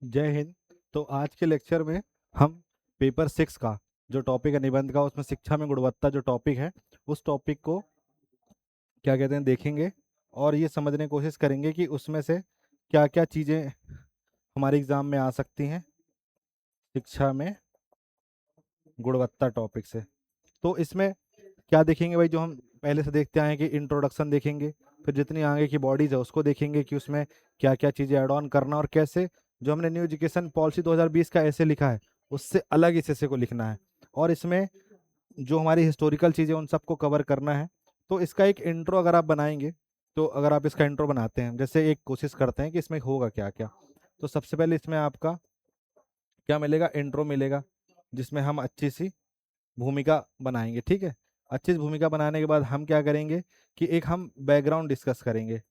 जय हिंद। तो आज के लेक्चर में हम पेपर 6 का जो टॉपिक है निबंध का, उसमें शिक्षा में गुणवत्ता जो टॉपिक है, उस टॉपिक को क्या कहते हैं देखेंगे और ये समझने की कोशिश करेंगे कि उसमें से क्या क्या चीज़ें हमारे एग्जाम में आ सकती हैं शिक्षा में गुणवत्ता टॉपिक से। तो इसमें क्या देखेंगे भाई, जो हम पहले से देखते आए हैं कि इंट्रोडक्शन देखेंगे, फिर जितनी आगे की बॉडीज है उसको देखेंगे कि उसमें क्या क्या चीज़ें ऐड ऑन करना और कैसे जो हमने न्यू एजुकेशन पॉलिसी 2020 का ऐसे लिखा है उससे अलग इस ऐसे को लिखना है। और इसमें जो हमारी हिस्टोरिकल चीज़ें उन सबको कवर करना है। तो इसका एक इंट्रो अगर आप बनाएंगे, तो अगर आप इसका इंट्रो बनाते हैं, जैसे एक कोशिश करते हैं कि इसमें होगा क्या क्या, तो सबसे पहले इसमें आपका क्या मिलेगा, इंट्रो मिलेगा, जिसमें हम अच्छी सी भूमिका बनाएंगे। ठीक है। अच्छी सी भूमिका बनाने के बाद हम क्या करेंगे कि एक हम बैकग्राउंड डिस्कस करेंगे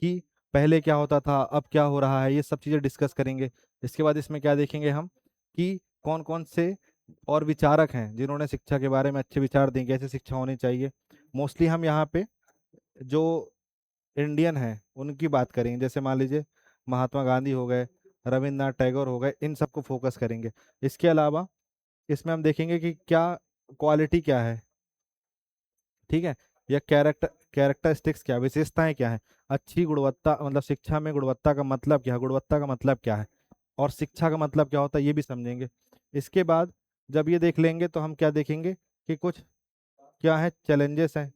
कि पहले क्या होता था, अब क्या हो रहा है, ये सब चीज़ें डिस्कस करेंगे। इसके बाद इसमें क्या देखेंगे हम कि कौन कौन से और विचारक हैं जिन्होंने शिक्षा के बारे में अच्छे विचार दिए, कैसे शिक्षा होनी चाहिए। मोस्टली हम यहाँ पे जो इंडियन हैं उनकी बात करेंगे, जैसे मान लीजिए महात्मा गांधी हो गए, रविंद्रनाथ टैगोर हो गए, इन सबको फोकस करेंगे। इसके अलावा इसमें हम देखेंगे कि क्या क्वालिटी क्या है, ठीक है, या कैरेक्टरिस्टिक्स क्या, विशेषताएं क्या है। अच्छी गुणवत्ता मतलब शिक्षा में गुणवत्ता का मतलब क्या है, गुणवत्ता का मतलब क्या है, और शिक्षा का मतलब क्या होता है ये भी समझेंगे। इसके बाद जब ये देख लेंगे तो हम क्या देखेंगे कि कुछ क्या है चैलेंजेस हैं,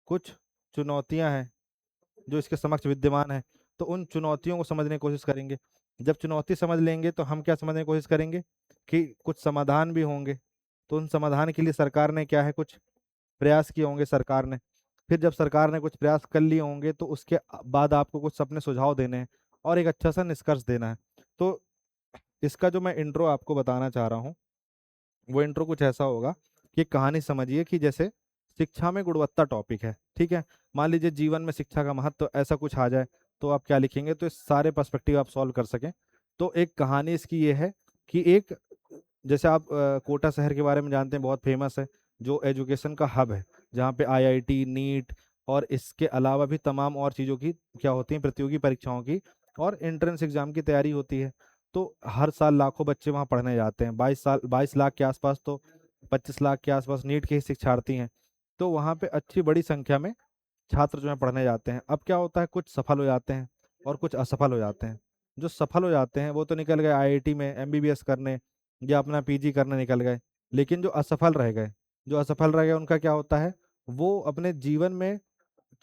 कुछ चुनौतियां हैं जो इसके समक्ष विद्यमान है। तो उन चुनौतियों को समझने की कोशिश करेंगे। जब चुनौती समझ लेंगे तो हम क्या समझने की कोशिश करेंगे कि कुछ समाधान भी होंगे। तो उन समाधान के लिए सरकार ने क्या है कुछ प्रयास किए होंगे सरकार ने। फिर जब सरकार ने कुछ प्रयास कर लिए होंगे तो उसके बाद आपको कुछ अपने सुझाव देने हैं और एक अच्छा सा निष्कर्ष देना है। तो इसका जो मैं इंट्रो आपको बताना चाह रहा हूँ वो इंट्रो कुछ ऐसा होगा कि कहानी समझिए कि जैसे शिक्षा में गुणवत्ता टॉपिक है, ठीक है। मान लीजिए जीवन में शिक्षा का महत्व ऐसा कुछ आ जाए, तो आप क्या लिखेंगे तो इस सारे पर्सपेक्टिव आप सॉल्व कर सकें। तो एक कहानी इसकी ये है कि एक जैसे आप कोटा शहर के बारे में जानते हैं, बहुत फेमस है, जो एजुकेशन का हब है, जहाँ पे आईआईटी नीट और इसके अलावा भी तमाम और चीज़ों की क्या होती हैं प्रतियोगी परीक्षाओं की और एंट्रेंस एग्जाम की तैयारी होती है। तो हर साल लाखों बच्चे वहाँ पढ़ने जाते हैं, 22 लाख के आसपास, तो 25 लाख के आसपास नीट के ही शिक्षार्थी हैं। तो वहाँ पे अच्छी बड़ी संख्या में छात्र जो है पढ़ने जाते हैं। अब क्या होता है, कुछ सफल हो जाते हैं और कुछ असफल हो जाते हैं। जो सफल हो जाते हैं वो तो निकल गए आईआईटी में एमबीबीएस करने या अपना पीजी करने निकल गए। लेकिन जो असफल रह गए उनका क्या होता है, वो अपने जीवन में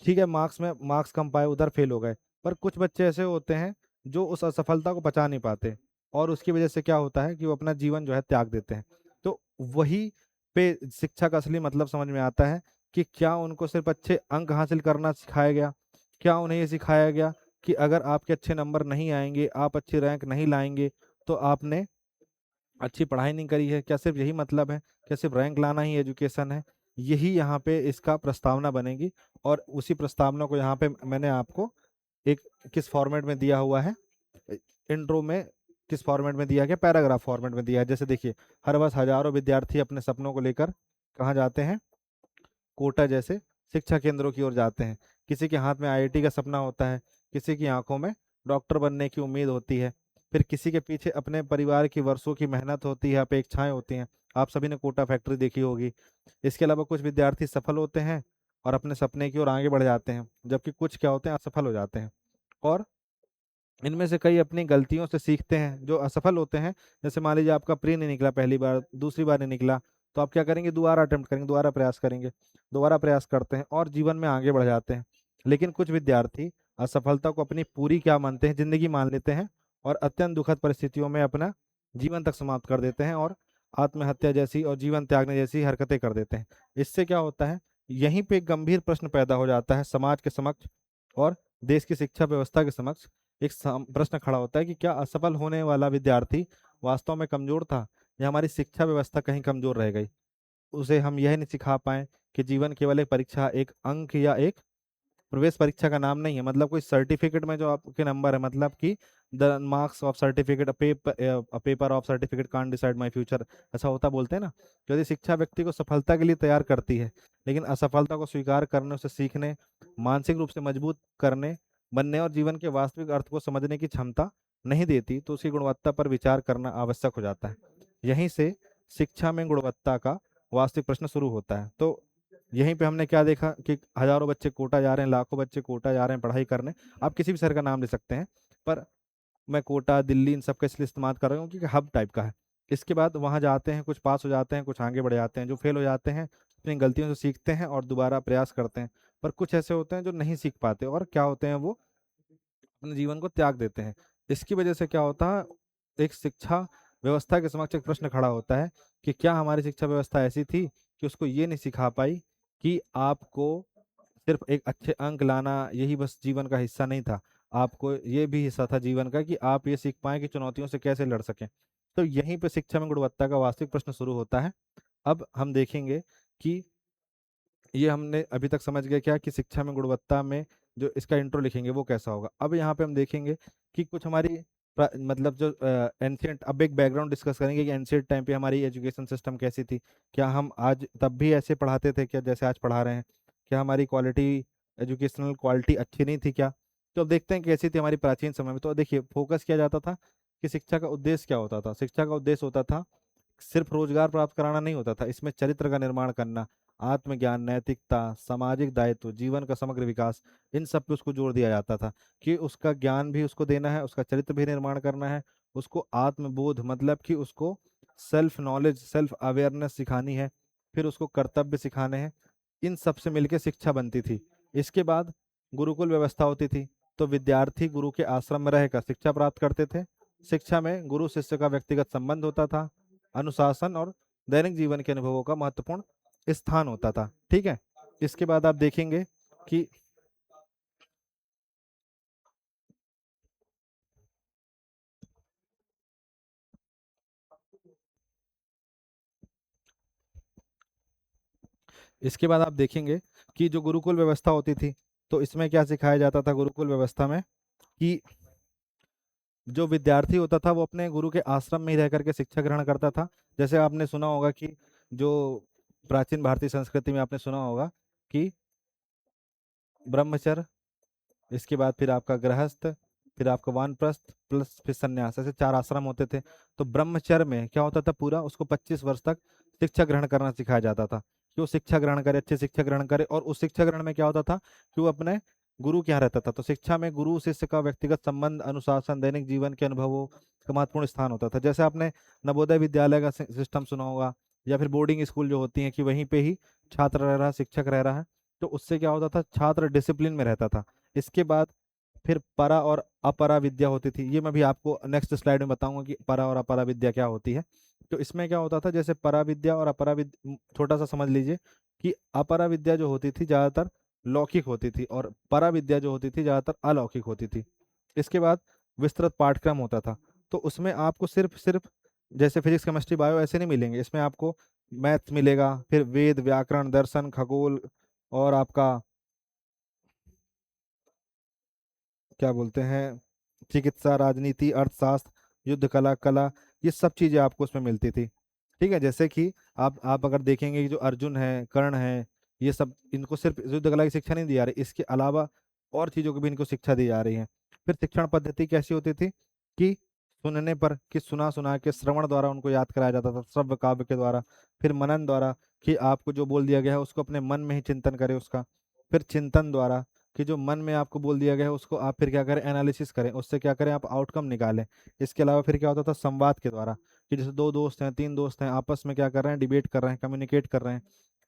ठीक है मार्क्स कम पाए उधर फेल हो गए। पर कुछ बच्चे ऐसे होते हैं जो उस असफलता को पचा नहीं पाते और उसकी वजह से क्या होता है कि वो अपना जीवन जो है त्याग देते हैं। तो वही पे शिक्षा का असली मतलब समझ में आता है कि क्या उनको सिर्फ अच्छे अंक हासिल करना सिखाया गया, क्या उन्हें ये सिखाया गया कि अगर आपके अच्छे नंबर नहीं आएंगे, आप अच्छी रैंक नहीं लाएंगे, तो आपने अच्छी पढ़ाई नहीं करी है। क्या सिर्फ यही मतलब है, क्या सिर्फ रैंक लाना ही एजुकेशन है। यही यहाँ पे इसका प्रस्तावना बनेगी। और उसी प्रस्तावना को यहाँ पे मैंने आपको एक किस फॉर्मेट में दिया हुआ है, इंट्रो में किस फॉर्मेट में दिया गया, पैराग्राफ फॉर्मेट में दिया है। जैसे देखिए, हर वर्ष हजारों विद्यार्थी अपने सपनों को लेकर कहाँ जाते हैं, कोटा जैसे शिक्षा केंद्रों की ओर जाते हैं। किसी के हाथ में आईआईटी का सपना होता है, किसी की आंखों में डॉक्टर बनने की उम्मीद होती है, फिर किसी के पीछे अपने परिवार की वर्षों की मेहनत होती है, अपेक्षाएं होती हैं। आप सभी ने कोटा फैक्ट्री देखी होगी। इसके अलावा कुछ विद्यार्थी सफल होते हैं और अपने सपने की ओर आगे बढ़ जाते हैं, जबकि कुछ क्या होते हैं असफल हो जाते हैं। और इनमें से कई अपनी गलतियों से सीखते हैं। जो असफल होते हैं, जैसे मान लीजिए आपका प्री नहीं निकला पहली बार, दूसरी बार नहीं निकला, तो आप क्या करेंगे, दोबारा अटेम्प्ट करेंगे, दोबारा प्रयास करेंगे, दोबारा प्रयास करते हैं और जीवन में आगे बढ़ जाते हैं। लेकिन कुछ विद्यार्थी असफलता को अपनी पूरी क्या मानते हैं, जिंदगी मान लेते हैं और अत्यंत दुखद परिस्थितियों में अपना जीवन तक समाप्त कर देते हैं और आत्महत्या जैसी और जीवन त्यागने जैसी हरकतें कर देते हैं। इससे क्या होता है, यहीं पे एक गंभीर प्रश्न पैदा हो जाता है समाज के समक्ष और देश की शिक्षा व्यवस्था के समक्ष। एक प्रश्न खड़ा होता है कि क्या असफल होने वाला विद्यार्थी वास्तव में कमजोर था या हमारी शिक्षा व्यवस्था कहीं कमजोर रह गई। उसे हम यह नहीं सिखा पाए कि जीवन केवल एक परीक्षा, एक अंक या एक प्रवेश परीक्षा का नाम नहीं है। मतलब कोई सर्टिफिकेट में जो आपके नंबर है, मतलब कि the marks of certificate, paper of certificate can't decide my future, ऐसा होता बोलते हैं ना। तो यदि शिक्षा व्यक्ति को सफलता के लिए तैयार करती है, लेकिन असफलता को स्वीकार करने, उसे सीखने, मानसिक रूप से मजबूत करने, बनने और जीवन के वास्तविक अर्थ को समझने की क्षमता नहीं देती तो उसकी गुणवत्ता पर विचार करना आवश्यक हो जाता है। यहीं से शिक्षा में गुणवत्ता का वास्तविक प्रश्न शुरू होता है। तो यहीं पे हमने क्या देखा कि हजारों बच्चे कोटा जा रहे हैं, लाखों बच्चे कोटा जा रहे हैं पढ़ाई करने। आप किसी भी शहर का नाम ले सकते हैं, पर मैं कोटा, दिल्ली इन सब का इसलिए इस्तेमाल कर रहा हूँ क्योंकि हब टाइप का है। इसके बाद वहाँ जाते हैं, कुछ पास हो जाते हैं, कुछ आगे बढ़ जाते हैं, जो फेल हो जाते हैं अपनी गलतियों से सीखते हैं और दोबारा प्रयास करते हैं। पर कुछ ऐसे होते हैं जो नहीं सीख पाते और क्या होते हैं, वो अपने जीवन को त्याग देते हैं। इसकी वजह से क्या होता है, एक शिक्षा व्यवस्था के समक्ष एक प्रश्न खड़ा होता है कि क्या हमारी शिक्षा व्यवस्था ऐसी थी कि उसको ये नहीं सिखा पाई कि आपको सिर्फ एक अच्छे अंक लाना यही बस जीवन का हिस्सा नहीं था, आपको ये भी हिस्सा था जीवन का कि आप ये सीख पाए कि चुनौतियों से कैसे लड़ सकें। तो यहीं पे शिक्षा में गुणवत्ता का वास्तविक प्रश्न शुरू होता है। अब हम देखेंगे कि ये हमने अभी तक समझ गए क्या कि शिक्षा में गुणवत्ता में जो इसका इंट्रो लिखेंगे वो कैसा होगा। अब यहाँ पे हम देखेंगे कि कुछ हमारी मतलब जो एंशियंट, अब एक बैकग्राउंड डिस्कस करेंगे कि एंशियंट टाइम पे हमारी एजुकेशन सिस्टम कैसी थी। क्या हम आज तब भी ऐसे पढ़ाते थे क्या जैसे आज पढ़ा रहे हैं? क्या हमारी क्वालिटी, एजुकेशनल क्वालिटी अच्छी नहीं थी क्या? तो अब देखते हैं कैसी थी हमारी प्राचीन समय में। तो देखिए फोकस किया जाता था कि शिक्षा का उद्देश्य क्या होता था। शिक्षा का उद्देश्य होता था सिर्फ रोजगार प्राप्त कराना नहीं होता था, इसमें चरित्र का निर्माण करना, आत्मज्ञान, नैतिकता, सामाजिक दायित्व, जीवन का समग्र विकास, इन सब पे उसको जोर दिया जाता था कि उसका ज्ञान भी उसको देना है, उसका चरित्र भी निर्माण करना है, उसको आत्मबोध मतलब कि उसको सेल्फ नॉलेज, सेल्फ अवेयरनेस सिखानी है, फिर उसको कर्तव्य सिखाने हैं। इन सब से मिलकर शिक्षा बनती थी। इसके बाद गुरुकुल व्यवस्था होती थी, तो विद्यार्थी गुरु के आश्रम में रहकर शिक्षा प्राप्त करते थे। शिक्षा में गुरु शिष्य का व्यक्तिगत संबंध होता था, अनुशासन और दैनिक जीवन के अनुभवों का महत्वपूर्ण स्थान होता था। ठीक है। इसके बाद आप देखेंगे कि इसके बाद आप देखेंगे कि जो गुरुकुल व्यवस्था होती थी, तो इसमें क्या सिखाया जाता था गुरुकुल व्यवस्था में कि जो विद्यार्थी होता था वो अपने गुरु के आश्रम में ही रह करके शिक्षा ग्रहण करता था। जैसे आपने सुना होगा कि जो प्राचीन भारतीय संस्कृति में आपने सुना होगा कि ब्रह्मचर्य, इसके बाद फिर आपका गृहस्थ, फिर आपका वानप्रस्थ, प्लस फिर संन्यास, ऐसे 4 आश्रम होते थे। तो ब्रह्मचर्य में क्या होता था, पूरा उसको 25 वर्ष तक शिक्षा ग्रहण करना सिखाया जाता था कि वो शिक्षा ग्रहण करे, अच्छी शिक्षा ग्रहण करे। और उस शिक्षा ग्रहण में क्या होता था कि वो अपने गुरु के यहाँ रहता था। तो शिक्षा में गुरु शिष्य का व्यक्तिगत संबंध, अनुशासन, दैनिक जीवन के अनुभवों का महत्वपूर्ण स्थान होता था। जैसे आपने नवोदय विद्यालय का सिस्टम सुना होगा, या फिर बोर्डिंग स्कूल जो होती हैं कि वहीं पे ही छात्र रह रहा, शिक्षक रह रहा है। तो उससे क्या होता था, छात्र डिसिप्लिन में रहता था। इसके बाद फिर परा और अपरा विद्या होती थी। ये मैं भी आपको नेक्स्ट स्लाइड में बताऊंगा कि परा और अपरा विद्या क्या होती है। तो इसमें क्या होता था, जैसे परा विद्या और अपरा विद्या छोटा सा समझ लीजिए कि अपरा विद्या जो होती थी ज्यादातर लौकिक होती थी और परा विद्या जो होती थी ज्यादातर अलौकिक होती थी। इसके बाद विस्तृत पाठ्यक्रम होता था। तो उसमें आपको सिर्फ सिर्फ जैसे फिजिक्स, केमिस्ट्री, बायो ऐसे नहीं मिलेंगे, इसमें आपको मैथ मिलेगा, फिर वेद, व्याकरण, दर्शन, खगोल और आपका क्या बोलते हैं, चिकित्सा, राजनीति, अर्थशास्त्र, युद्ध कला, कला, ये सब चीजें आपको उसमें मिलती थी। ठीक है। जैसे कि आप अगर देखेंगे कि जो अर्जुन है, कर्ण है, ये सब, इनको सिर्फ युद्ध कला की शिक्षा नहीं दी जा रही, इसके अलावा और चीजों की भी इनको शिक्षा दी जा रही है। फिर शिक्षण पद्धति कैसी होती थी कि सुनने पर, कि सुना सुना के श्रवण द्वारा उनको याद कराया जाता था, श्रव्य काव्य के द्वारा। फिर मनन द्वारा, कि आपको जो बोल दिया गया है उसको अपने मन में ही चिंतन करें उसका। फिर चिंतन द्वारा, कि जो मन में आपको बोल दिया गया है उसको आप फिर क्या करें, एनालिसिस करें, उससे क्या करें, आप आउटकम निकालें। इसके अलावा फिर क्या होता था, संवाद के द्वारा, कि जैसे दो दोस्त हैं, तीन दोस्त हैं, आपस में क्या कर रहे हैं, डिबेट कर रहे हैं, कम्युनिकेट कर रहे हैं,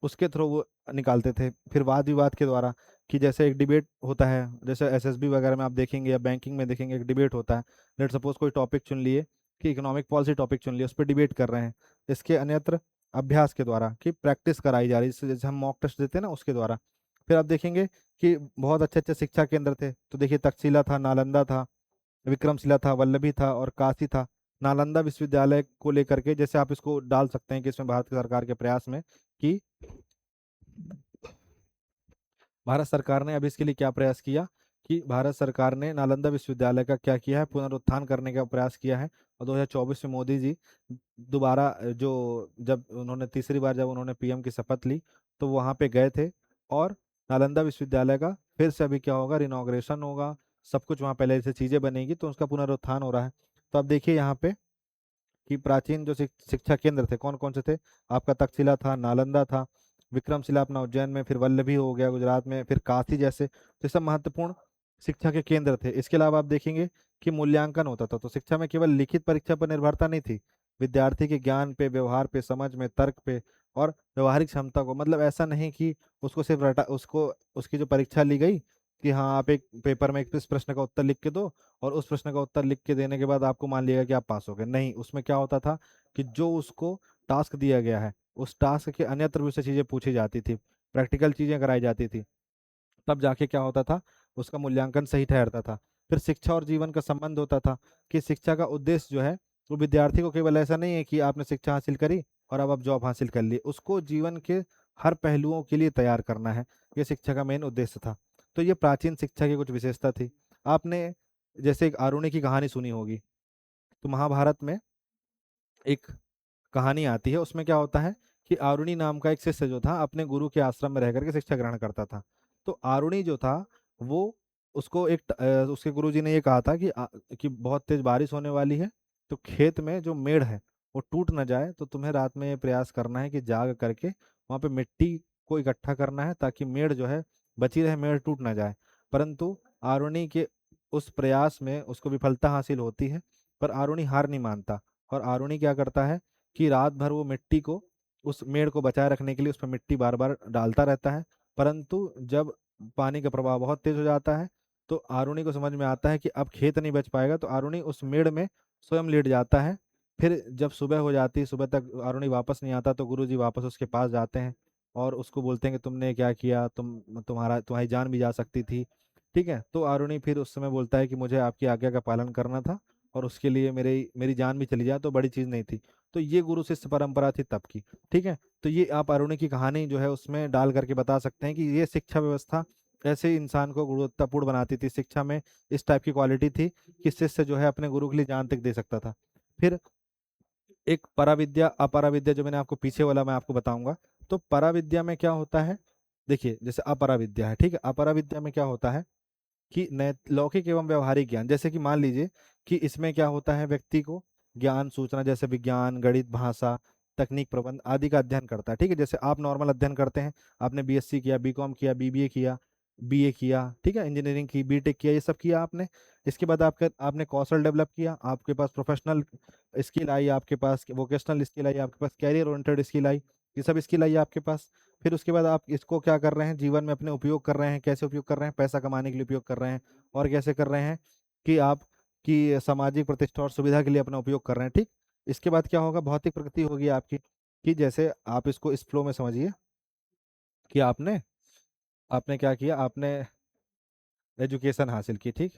उसके थ्रू वो निकालते थे। फिर वाद विवाद के द्वारा, कि जैसे एक डिबेट होता है, जैसे एसएसबी वगैरह में आप देखेंगे या बैंकिंग में देखेंगे, एक डिबेट होता है। लेट सपोज कोई टॉपिक चुन लिए, कि इकोनॉमिक पॉलिसी टॉपिक चुन लिए, उस पर डिबेट कर रहे हैं। इसके अन्यत्र अभ्यास के द्वारा, कि प्रैक्टिस कराई जा रही है, जैसे हम मॉक टेस्ट देते हैं ना, उसके द्वारा। फिर आप देखेंगे कि बहुत अच्छे अच्छे शिक्षा केंद्र थे। तो देखिए तक्षशिला था, नालंदा था, विक्रमशिला था, वल्लभी था और काशी था। नालंदा विश्वविद्यालय को लेकर के जैसे आप इसको डाल सकते हैं कि इसमें भारत सरकार के प्रयास में, कि भारत सरकार ने अब इसके लिए क्या प्रयास किया, कि भारत सरकार ने नालंदा विश्वविद्यालय का क्या किया है, पुनरुत्थान करने का प्रयास किया है। और 2024 में मोदी जी दोबारा जो जब उन्होंने तीसरी बार जब उन्होंने पीएम की शपथ ली, तो वहाँ पे गए थे। और नालंदा विश्वविद्यालय का फिर से अभी क्या होगा, रिनॉग्रेशन होगा, सब कुछ वहाँ पहले से चीज़ें बनेगी तो उसका पुनरुत्थान हो रहा है। तो अब देखिए यहाँ पे कि प्राचीन जो शिक्षा केंद्र थे कौन कौन से थे, आपका तक्षशिला था, नालंदा था, विक्रमशिला अपना उज्जैन में, फिर वल्लभी हो गया गुजरात में, फिर काशी जैसे, तो ये सब महत्वपूर्ण शिक्षा के केंद्र थे। इसके अलावा आप देखेंगे कि मूल्यांकन होता था, तो शिक्षा में केवल लिखित परीक्षा पर निर्भरता नहीं थी, विद्यार्थी के ज्ञान पे, व्यवहार पे, समझ में, तर्क पे और व्यवहारिक क्षमता को, मतलब ऐसा नहीं कि उसको सिर्फ रटा उसको उसकी जो परीक्षा ली गई कि हाँ आप एक पेपर में इस प्रश्न का उत्तर लिख के दो और उस प्रश्न का उत्तर लिख के देने के बाद आपको मान लिया कि आप पास हो गए। नहीं, उसमें क्या होता था कि जो उसको टास्क दिया गया है उस टास्क के अन्यत्र भी उससे चीजें पूछी जाती थी, प्रैक्टिकल चीजें कराई जाती थी, तब जाके क्या होता था, उसका मूल्यांकन सही ठहरता था। फिर शिक्षा और जीवन का संबंध होता था कि शिक्षा का उद्देश्य जो है वो विद्यार्थी को केवल ऐसा नहीं है कि आपने शिक्षा हासिल करी और अब आप जॉब हासिल कर ली, उसको जीवन के हर पहलुओं के लिए तैयार करना है। ये शिक्षा का मेन उद्देश्य था। तो ये प्राचीन शिक्षा की कुछ विशेषता थी। आपने जैसे एक आरुणि की कहानी सुनी होगी, तो महाभारत में एक कहानी आती है, उसमें क्या होता है कि आरुणि नाम का एक शिष्य जो था अपने गुरु के आश्रम में रह करके शिक्षा ग्रहण करता था। तो आरुणि जो था वो उसको उसके गुरुजी ने ये कहा था कि बहुत तेज बारिश होने वाली है, तो खेत में जो मेड़ है वो टूट ना जाए, तो तुम्हें रात में ये प्रयास करना है कि जाग करके वहां पे मिट्टी को इकट्ठा करना है ताकि मेड़ जो है बची रहे, मेड़ टूट ना जाए। परंतु आरुणि के उस प्रयास में उसको विफलता हासिल होती है, पर आरुणि हार नहीं मानता और आरुणि क्या करता है कि रात भर वो मिट्टी को, उस मेड़ को बचाए रखने के लिए उस पर मिट्टी बार बार डालता रहता है। परंतु जब पानी का प्रवाह बहुत तेज हो जाता है तो आरुणि को समझ में आता है कि अब खेत नहीं बच पाएगा, तो आरुणि उस मेड़ में स्वयं लेट जाता है। फिर जब सुबह हो जाती है, सुबह तक आरुणि वापस नहीं आता, तो गुरुजी वापस उसके पास जाते हैं और उसको बोलते हैं कि तुमने क्या किया, तुम्हारी जान भी जा सकती थी। ठीक है, तो आरुणि फिर उस समय बोलता है कि मुझे आपकी आज्ञा का पालन करना था और उसके लिए मेरी मेरी जान भी चली जाए तो बड़ी चीज नहीं थी। तो ये गुरु शिष्य परंपरा थी तब की। ठीक है, तो ये आप अरुणी की कहानी जो है उसमें डाल करके बता सकते हैं कि ये शिक्षा व्यवस्था ऐसे इंसान को गुणवत्तापूर्ण बनाती थी। शिक्षा में इस टाइप की क्वालिटी थी कि शिष्य जो है अपने गुरु के लिए जान तक दे सकता था। फिर एक पराविद्या अपराविद्या, जो मैंने आपको पीछे वाला मैं आपको बताऊंगा। तो पराविद्या में क्या होता है, देखिए जैसे अपराविद्या है, ठीक है, अपराविद्या में क्या होता है कि नैत लौकिक एवं व्यवहारिक ज्ञान, जैसे कि मान लीजिए कि इसमें क्या होता है, व्यक्ति को ज्ञान सूचना जैसे विज्ञान, गणित, भाषा, तकनीक, प्रबंध आदि का अध्ययन करता है। ठीक है, जैसे आप नॉर्मल अध्ययन करते हैं, आपने बीएससी किया, बीकॉम किया, बीबीए किया, बीए किया, ठीक है, इंजीनियरिंग की, बीटेक किया, ये सब किया आपने। इसके बाद आपने कौशल डेवलप किया, आपके पास प्रोफेशनल स्किल आई, आपके पास वोकेशनल स्किल आई, आपके पास कैरियर ओरिएंटेड स्किल आई, ये सब स्किल आई आपके पास। फिर उसके बाद आप इसको क्या कर रहे हैं, जीवन में अपने उपयोग कर रहे हैं। कैसे उपयोग कर रहे हैं, पैसा कमाने के लिए उपयोग कर रहे हैं। और कैसे कर रहे हैं कि आप की सामाजिक प्रतिष्ठा और सुविधा के लिए अपना उपयोग कर रहे हैं। ठीक, इसके बाद क्या होगा, भौतिक प्रगति होगी आपकी, कि जैसे आप इसको इस फ्लो में समझिए कि आपने आपने क्या किया, आपने एजुकेशन हासिल की, ठीक,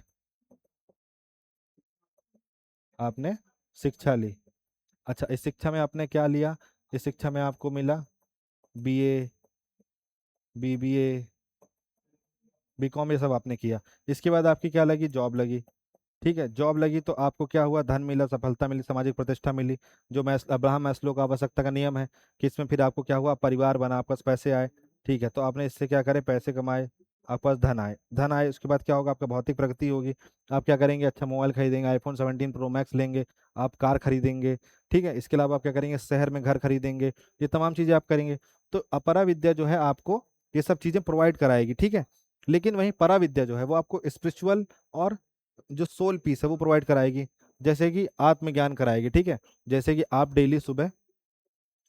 आपने शिक्षा ली। अच्छा, इस शिक्षा में आपने क्या लिया, इस शिक्षा में आपको मिला बीए, बीबीए, बीकॉम, ये सब आपने किया। इसके बाद आपकी क्या लगी, जॉब लगी। ठीक है, जॉब लगी तो आपको क्या हुआ, धन मिला, सफलता मिली, सामाजिक प्रतिष्ठा मिली, जो अब्राहम मैस्लो का आवश्यकता का नियम है कि इसमें फिर आपको क्या हुआ, परिवार बना, आपके पास पैसे आए। ठीक है, तो आपने इससे क्या करे, पैसे कमाए, आपके पास धन आए, उसके बाद क्या होगा, आपका भौतिक प्रगति होगी। आप क्या करेंगे, अच्छा मोबाइल खरीदेंगे, आईफोन 17 प्रो मैक्स लेंगे, आप कार खरीदेंगे। ठीक है, इसके अलावा आप क्या करेंगे, शहर में घर खरीदेंगे, ये तमाम चीजें आप करेंगे। तो अपरा विद्या जो है आपको ये सब चीजें प्रोवाइड कराएगी। ठीक है, लेकिन वहीं परा विद्या जो है वो आपको स्पिरिचुअल और जो सोल पीस है वो प्रोवाइड कराएगी, जैसे कि आत्मज्ञान कराएगी। ठीक है, जैसे कि आप डेली सुबह,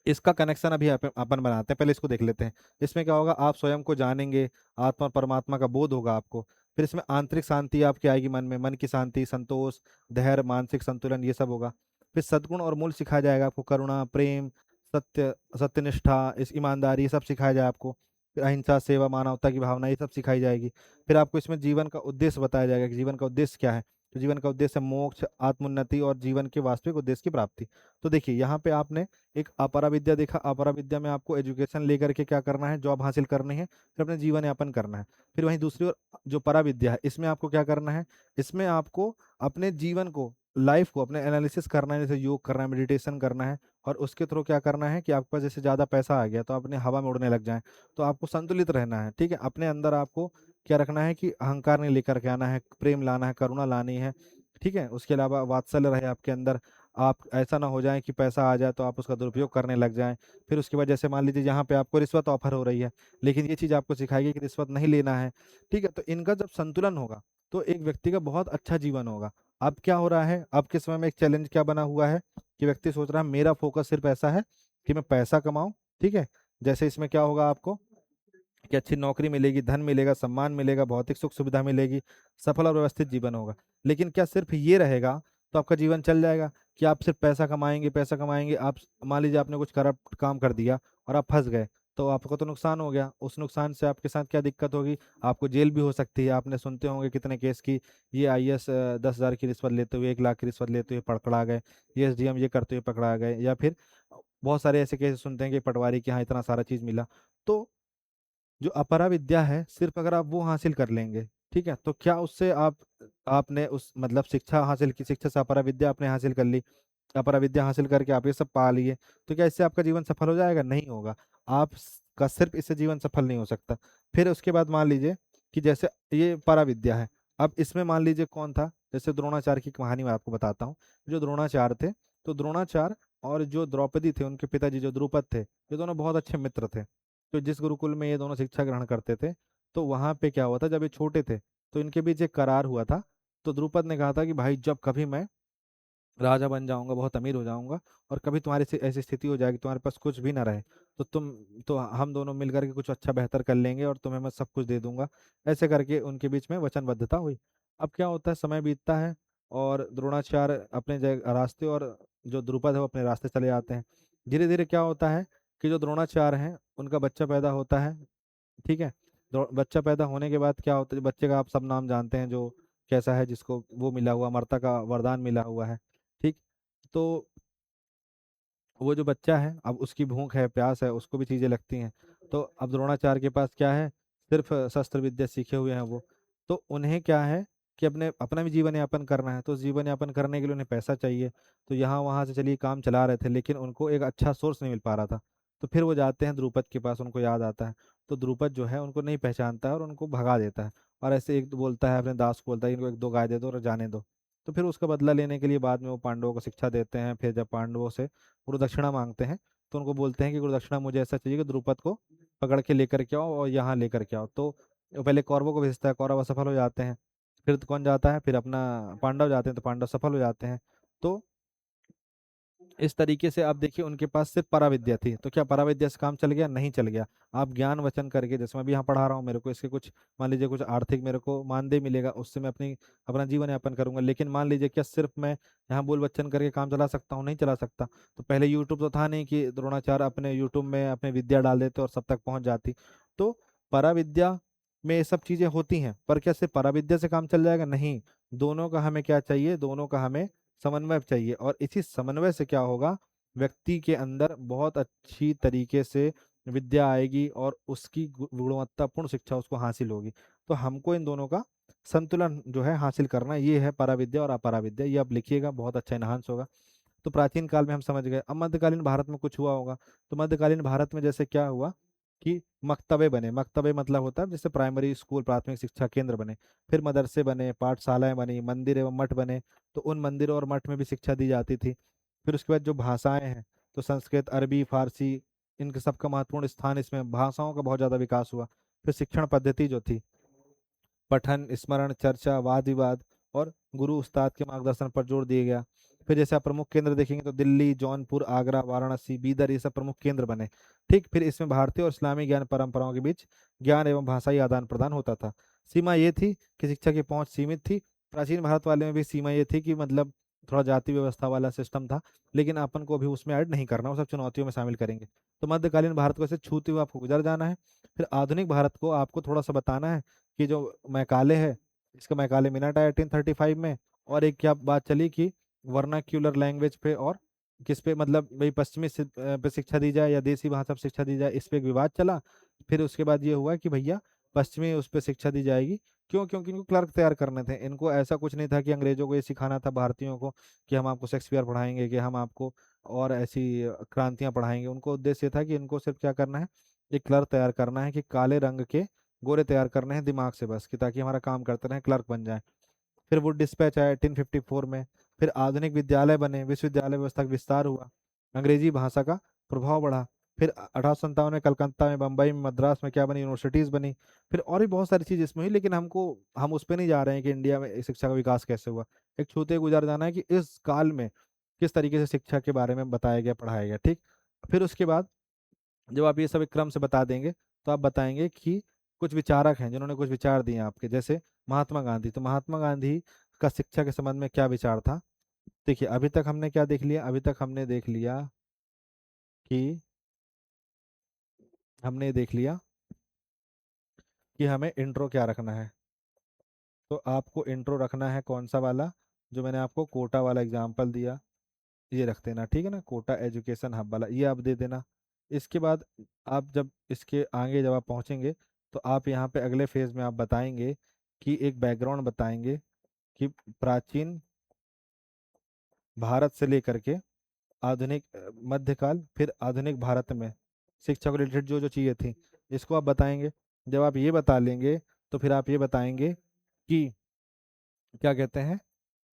इसका कनेक्शन अभी अपन बनाते हैं, पहले इसको देख लेते हैं। इसमें क्या होगा, आप स्वयं को जानेंगे, आत्मा और परमात्मा का बोध होगा आपको। फिर इसमें आंतरिक शांति आपकी आएगी, मन में मन की शांति, संतोष, धैर्य, मानसिक संतुलन, ये सब होगा। फिर सद्गुण और मूल्य सिखाया जाएगा आपको, करुणा, प्रेम, सत्य, सत्यनिष्ठा, इस ईमानदारी, ये सब सिखाया जाए आपको। फिर अहिंसा, सेवा, मानवता की भावना, ये सब सिखाई जाएगी। फिर आपको इसमें जीवन का उद्देश्य बताया जाएगा कि जीवन का उद्देश्य क्या है। तो जीवन का उद्देश्य मोक्ष, आत्मोन्नति और जीवन के वास्तविक उद्देश्य की प्राप्ति। तो देखिए यहाँ पे आपने एक अपरा विद्या देखा, अपरा विद्या में आपको एजुकेशन लेकर के क्या करना है, जॉब हासिल करनी है, फिर अपने जीवन यापन करना है। फिर वहीं दूसरी ओर जो परा विद्या है, इसमें आपको क्या करना है, इसमें आपको अपने जीवन को, लाइफ को अपने एनालिसिस करना है, जैसे योग करना है, मेडिटेशन करना है। और उसके थ्रू क्या करना है कि आपके पास जैसे ज़्यादा पैसा आ गया तो अपने हवा में उड़ने लग जाए, तो आपको संतुलित रहना है। ठीक है, अपने अंदर आपको क्या रखना है कि अहंकार नहीं लेकर के आना है, प्रेम लाना है, करुणा लानी है। ठीक है, उसके अलावा वात्सल्य रहे आपके अंदर। आप ऐसा ना हो जाए कि पैसा आ जाए तो आप उसका दुरुपयोग करने लग जाएं। फिर उसके बाद जैसे मान लीजिए यहाँ पे आपको रिश्वत ऑफर हो रही है, लेकिन ये चीज़ आपको सिखाएगी कि रिश्वत नहीं लेना है। ठीक है, तो इनका जब संतुलन होगा तो एक व्यक्ति का बहुत अच्छा जीवन होगा। अब क्या हो रहा है, अब के समय में एक चैलेंज क्या बना हुआ है कि व्यक्ति सोच रहा है मेरा फोकस सिर्फ ऐसा है कि मैं पैसा कमाऊं। ठीक है, जैसे इसमें क्या होगा आपको कि अच्छी नौकरी मिलेगी, धन मिलेगा, सम्मान मिलेगा, भौतिक सुख सुविधा मिलेगी, सफल और व्यवस्थित जीवन होगा। लेकिन क्या सिर्फ ये रहेगा तो आपका जीवन चल जाएगा? कि आप सिर्फ पैसा कमाएंगे, पैसा कमाएंगे, आप मान लीजिए आपने कुछ करप्ट काम कर दिया और आप फंस गए, तो आपको तो नुकसान हो गया। उस नुकसान से आपके साथ क्या दिक्कत होगी? आपको जेल भी हो सकती है। आपने सुनते होंगे कितने केस की, ये आईएएस 10,000 की रिश्वत लेते हुए, 1 लाख की रिश्वत लेते हुए पकड़ा गए, ये एसडीएम ये करते हुए पकड़ा गए, या फिर बहुत सारे ऐसे केस सुनते हैं कि पटवारी के यहाँ इतना सारा चीज मिला। तो जो अपरा विद्या है, सिर्फ अगर आप वो हासिल कर लेंगे, ठीक है, तो क्या उससे आपने उस मतलब शिक्षा हासिल की, शिक्षा से अपरा विद्या आपने हासिल कर ली, अपरा विद्या हासिल करके आप ये सब पा लिए, तो क्या इससे आपका जीवन सफल हो जाएगा? नहीं होगा। का सिर्फ इससे जीवन सफल नहीं हो सकता। फिर उसके बाद मान लीजिए कि जैसे ये परा विद्या है, अब इसमें मान लीजिए कौन था, जैसे द्रोणाचार्य की कहानी मैं आपको बताता हूँ। जो द्रोणाचार्य थे, तो द्रोणाचार्य और जो द्रौपदी थे, उनके पिताजी जो द्रुपद थे, ये दोनों बहुत अच्छे मित्र थे। तो जिस गुरुकुल में ये दोनों शिक्षा ग्रहण करते थे, तो वहां पे क्या हुआ था, जब ये छोटे थे तो इनके बीच एक करार हुआ था। तो द्रुपद ने कहा था कि भाई जब कभी मैं राजा बन जाऊंगा, बहुत अमीर हो जाऊंगा, और कभी तुम्हारी ऐसी स्थिति हो जाएगी तुम्हारे पास कुछ भी ना रहे, तो हम दोनों मिलकर के कुछ अच्छा बेहतर कर लेंगे और तुम्हें मैं सब कुछ दे दूंगा। ऐसे करके उनके बीच में वचनबद्धता हुई। अब क्या होता है, समय बीतता है और द्रोणाचार्य अपने रास्ते, और जो द्रुपद है वो अपने रास्ते चले जाते हैं। धीरे धीरे क्या होता है कि जो द्रोणाचार्य हैं उनका बच्चा पैदा होता है। ठीक है, बच्चा पैदा होने के बाद क्या होता है, बच्चे का आप सब नाम जानते हैं, जो कैसा है, जिसको वो मिला हुआ, अमरता का वरदान मिला हुआ है। ठीक, तो वो जो बच्चा है, अब उसकी भूख है, प्यास है, उसको भी चीजें लगती हैं। तो अब द्रोणाचार्य के पास क्या है, सिर्फ शस्त्र विद्या सीखे हुए हैं वो। तो उन्हें क्या है कि अपने अपना भी जीवन यापन करना है, तो जीवन यापन करने के लिए उन्हें पैसा चाहिए। तो यहाँ वहां से चलिए काम चला रहे थे, लेकिन उनको एक अच्छा सोर्स नहीं मिल पा रहा था। तो फिर वो जाते हैं द्रुपद के पास, उनको याद आता है। तो द्रुपद जो है उनको नहीं पहचानता है और उनको भगा देता है। और ऐसे एक बोलता है, अपने दास को बोलता है, इनको 1-2 गाय दे दो और जाने दो। तो फिर उसका बदला लेने के लिए बाद में वो पांडवों को शिक्षा देते हैं। फिर जब पांडवों से गुरुदक्षिणा मांगते हैं, तो उनको बोलते हैं कि गुरुदक्षिणा मुझे ऐसा चाहिए कि द्रुपद को पकड़ के लेकर के आओ और यहाँ लेकर के आओ। तो वो पहले कौरवों को भेजता है, कौरव असफल हो जाते हैं। फिर तो कौन जाता है, फिर अपना पांडव जाते हैं, तो पांडव सफल हो जाते हैं। तो इस तरीके से आप देखिए, उनके पास सिर्फ पराविद्या थी, तो क्या पराविद्या से काम चल गया? नहीं चल गया। आप ज्ञान वचन करके, जैसे मैं भी यहाँ पढ़ा रहा हूँ, मेरे को इसके कुछ मान लीजिए कुछ आर्थिक मेरे को मानदेय मिलेगा, उससे मैं अपना जीवन यापन करूंगा। लेकिन मान लीजिए क्या सिर्फ मैं यहाँ बोल बच्चन करके काम चला सकता हूँ? नहीं चला सकता। तो पहले यूट्यूब तो था नहीं कि द्रोणाचार्य अपने यूट्यूब में अपनी विद्या डाल देते और सब तक पहुंच जाती। तो पराविद्या में ये सब चीजें होती हैं, पर क्या सिर्फ पराविद्या से काम चल जाएगा? नहीं। दोनों का हमें क्या चाहिए, दोनों का हमें समन्वय चाहिए। और इसी समन्वय से क्या होगा, व्यक्ति के अंदर बहुत अच्छी तरीके से विद्या आएगी और उसकी गुणवत्तापूर्ण शिक्षा उसको हासिल होगी। तो हमको इन दोनों का संतुलन जो है हासिल करना, ये है पराविद्या और अपराविद्या। ये आप लिखिएगा, बहुत अच्छा इनहांस होगा। तो प्राचीन काल में हम समझ गए। अब मध्यकालीन भारत में कुछ हुआ होगा। तो मध्यकालीन भारत में जैसे क्या हुआ कि मक्तबे बने। मक्तबे मतलब होता है जैसे प्राइमरी स्कूल, प्राथमिक शिक्षा केंद्र बने। फिर मदरसे बने, पाठशालाएं बनी, मंदिर एवं मठ बने। तो उन मंदिरों और मठ में भी शिक्षा दी जाती थी। फिर उसके बाद जो भाषाएं हैं, तो संस्कृत, अरबी, फारसी, इनके सबका महत्वपूर्ण स्थान, इसमें भाषाओं का बहुत ज्यादा विकास हुआ। फिर शिक्षण पद्धति जो थी, पठन, स्मरण, चर्चा, वाद विवाद और गुरु उस्ताद के मार्गदर्शन पर जोर दिया गया। फिर जैसे आप प्रमुख केंद्र देखेंगे तो दिल्ली, जौनपुर, आगरा, वाराणसी, बीदर, ये सब प्रमुख केंद्र बने। ठीक, फिर इसमें भारतीय और इस्लामी ज्ञान परंपराओं के बीच ज्ञान एवं भाषाई आदान प्रदान होता था। सीमा ये थी कि शिक्षा की पहुंच सीमित थी। प्राचीन भारत वाले में भी सीमा ये थी कि मतलब थोड़ा जाति व्यवस्था वाला सिस्टम था, लेकिन अपन को अभी उसमें ऐड नहीं करना, वो सब चुनौतियों में शामिल करेंगे। तो मध्यकालीन भारत को ऐसे छूते हुए आपको गुजर जाना है। फिर आधुनिक भारत को आपको थोड़ा सा बताना है कि जो मैकाले है, इसका मैकाले मिनट आया 1835 में। और एक क्या बात चली कि वर्नाक्यूलर लैंग्वेज पे और किस पे, मतलब भाई पश्चिमी पे शिक्षा दी जाए या देसी भाषा पे शिक्षा दी जाए, इस पे एक विवाद चला। फिर उसके बाद ये हुआ कि भैया पश्चिमी उस पे शिक्षा दी जाएगी। क्यों? क्योंकि इनको क्लर्क तैयार करने थे। इनको ऐसा कुछ नहीं था कि अंग्रेजों को ये सिखाना था भारतीयों को कि हम आपको शेक्सपियर पढ़ाएंगे, कि हम आपको और ऐसी क्रांतियां पढ़ाएंगे। उनको उद्देश्य था कि इनको सिर्फ क्या करना है, एक क्लर्क तैयार करना है कि काले रंग के गोरे तैयार करने हैं दिमाग से बस, कि ताकि हमारा काम करते रहें, क्लर्क बन जाए। फिर वो डिस्पैच आया 1854 में। फिर आधुनिक विद्यालय बने, विश्वविद्यालय व्यवस्था का विस्तार हुआ, अंग्रेजी भाषा का प्रभाव बढ़ा। फिर 1857 में कलकत्ता में, बम्बई में, मद्रास में क्या बनी, यूनिवर्सिटीज बनी। फिर और भी बहुत सारी चीज इसमें हुई, लेकिन हम उस पर नहीं जा रहे हैं कि इंडिया में शिक्षा का विकास कैसे हुआ। एक छूते गुजार जाना है कि इस काल में किस तरीके से शिक्षा के बारे में बताया गया, पढ़ाया गया, ठीक। फिर उसके बाद जब आप ये सब एक क्रम से बता देंगे, तो आप बताएंगे कि कुछ विचारक हैं जिन्होंने कुछ विचार दिए आपके, जैसे महात्मा गांधी। तो महात्मा गांधी का शिक्षा के संबंध में क्या विचार था? देखिए, अभी तक हमने क्या देख लिया, अभी तक हमने देख लिया कि हमने देख लिया कि हमें इंट्रो क्या रखना है। तो आपको इंट्रो रखना है कौन सा वाला, जो मैंने आपको कोटा वाला एग्जाम्पल दिया, ये रख देना, ठीक है ना, कोटा एजुकेशन हब वाला, ये आप दे देना। इसके बाद आप जब इसके आगे जब आप पहुंचेंगे, तो आप यहाँ पे अगले फेज में आप बताएंगे कि एक बैकग्राउंड बताएंगे कि प्राचीन भारत से लेकर के आधुनिक मध्यकाल, फिर आधुनिक भारत में शिक्षा को रिलेटेड जो जो चीज़ें थी, इसको आप बताएंगे। जब आप ये बता लेंगे, तो फिर आप ये बताएंगे कि क्या कहते हैं,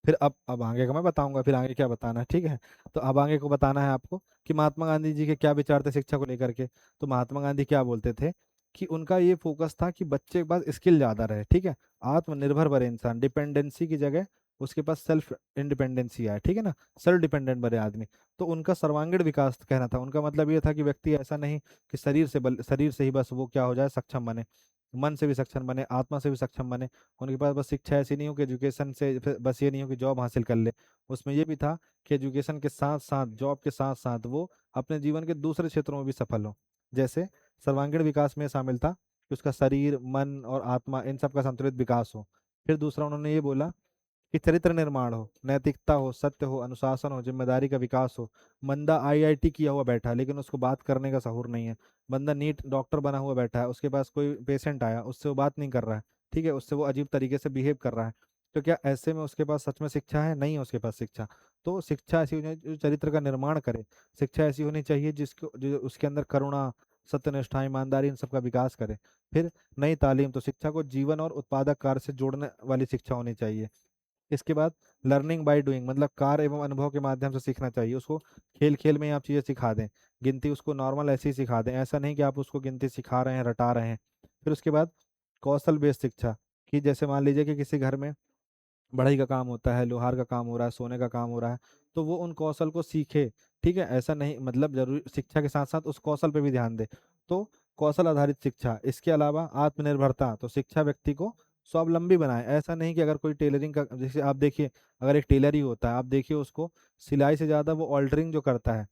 फिर अब आगे का मैं बताऊंगा, फिर आगे क्या बताना है, ठीक है। तो अब आगे को बताना है आपको कि महात्मा गांधी जी के क्या विचार थे शिक्षा को लेकर के। तो महात्मा गांधी क्या बोलते थे कि उनका ये फोकस था कि बच्चे के पास स्किल ज्यादा रहे, ठीक है, आत्मनिर्भर बने इंसान, डिपेंडेंसी की जगह उसके पास सेल्फ इंडिपेंडेंसी आए, ठीक है ना, सेल्फ डिपेंडेंट बने आदमी। तो उनका सर्वांगीण विकास कहना था, उनका मतलब ये था कि व्यक्ति ऐसा नहीं कि शरीर से ही बस वो क्या हो जाए, सक्षम बने, मन से भी सक्षम बने, आत्मा से भी सक्षम बने। उनके पास बस शिक्षा ऐसी नहीं हो कि एजुकेशन से बस ये नहीं हो कि जॉब हासिल कर ले, उसमें ये भी था कि एजुकेशन के साथ साथ, जॉब के साथ साथ वो अपने जीवन के दूसरे क्षेत्रों में भी सफल हो। जैसे सर्वांगीण विकास में शामिल था कि उसका शरीर, मन और आत्मा, इन सब का संतुलित विकास हो। फिर दूसरा उन्होंने ये बोला कि चरित्र निर्माण हो, नैतिकता हो, सत्य हो, अनुशासन हो, जिम्मेदारी का विकास हो। बंदा आईआईटी किया हुआ बैठा है, लेकिन उसको बात करने का सहूर नहीं है। बंदा नीट डॉक्टर बना हुआ बैठा है, उसके पास कोई पेशेंट आया, उससे वो बात नहीं कर रहा है, ठीक है, उससे वो अजीब तरीके से बिहेव कर रहा है। तो क्या ऐसे में उसके पास सच में शिक्षा है? नहीं है उसके पास शिक्षा। तो शिक्षा ऐसी होनी चाहिए जो चरित्र का निर्माण करे। शिक्षा ऐसी होनी चाहिए जिसको जो उसके अंदर करुणा, सत्यनिष्ठा, ईमानदारी, इन सब का विकास करे। फिर नई तालीम, तो शिक्षा को जीवन और उत्पादक कार्य से जोड़ने वाली शिक्षा होनी चाहिए। इसके बाद लर्निंग बाय डूइंग, मतलब कार्य एवं अनुभव के माध्यम से सीखना चाहिए उसको। खेल खेल में ही आप चीज़ें सिखा दें, गिनती उसको नॉर्मल ऐसे ही सिखा दें, ऐसा नहीं कि आप उसको गिनती सिखा रहे हैं, रटा रहे हैं। फिर उसके बाद कौशल बेस्ड शिक्षा, कि जैसे मान लीजिए कि किसी घर में बढ़ई का काम होता है, लोहार का काम हो रहा है, सोने का काम हो रहा है, तो वो उन कौशल को सीखे, ठीक है, ऐसा नहीं, मतलब जरूरी शिक्षा के साथ साथ उस कौशल पे भी ध्यान दे। तो कौशल आधारित शिक्षा। इसके अलावा आत्मनिर्भरता, तो शिक्षा व्यक्ति को स्वावलंबी बनाए। ऐसा नहीं कि अगर कोई टेलरिंग का, जैसे आप देखिए, अगर एक टेलर ही होता है, आप देखिए उसको सिलाई से ज़्यादा वो ऑल्टरिंग जो करता है।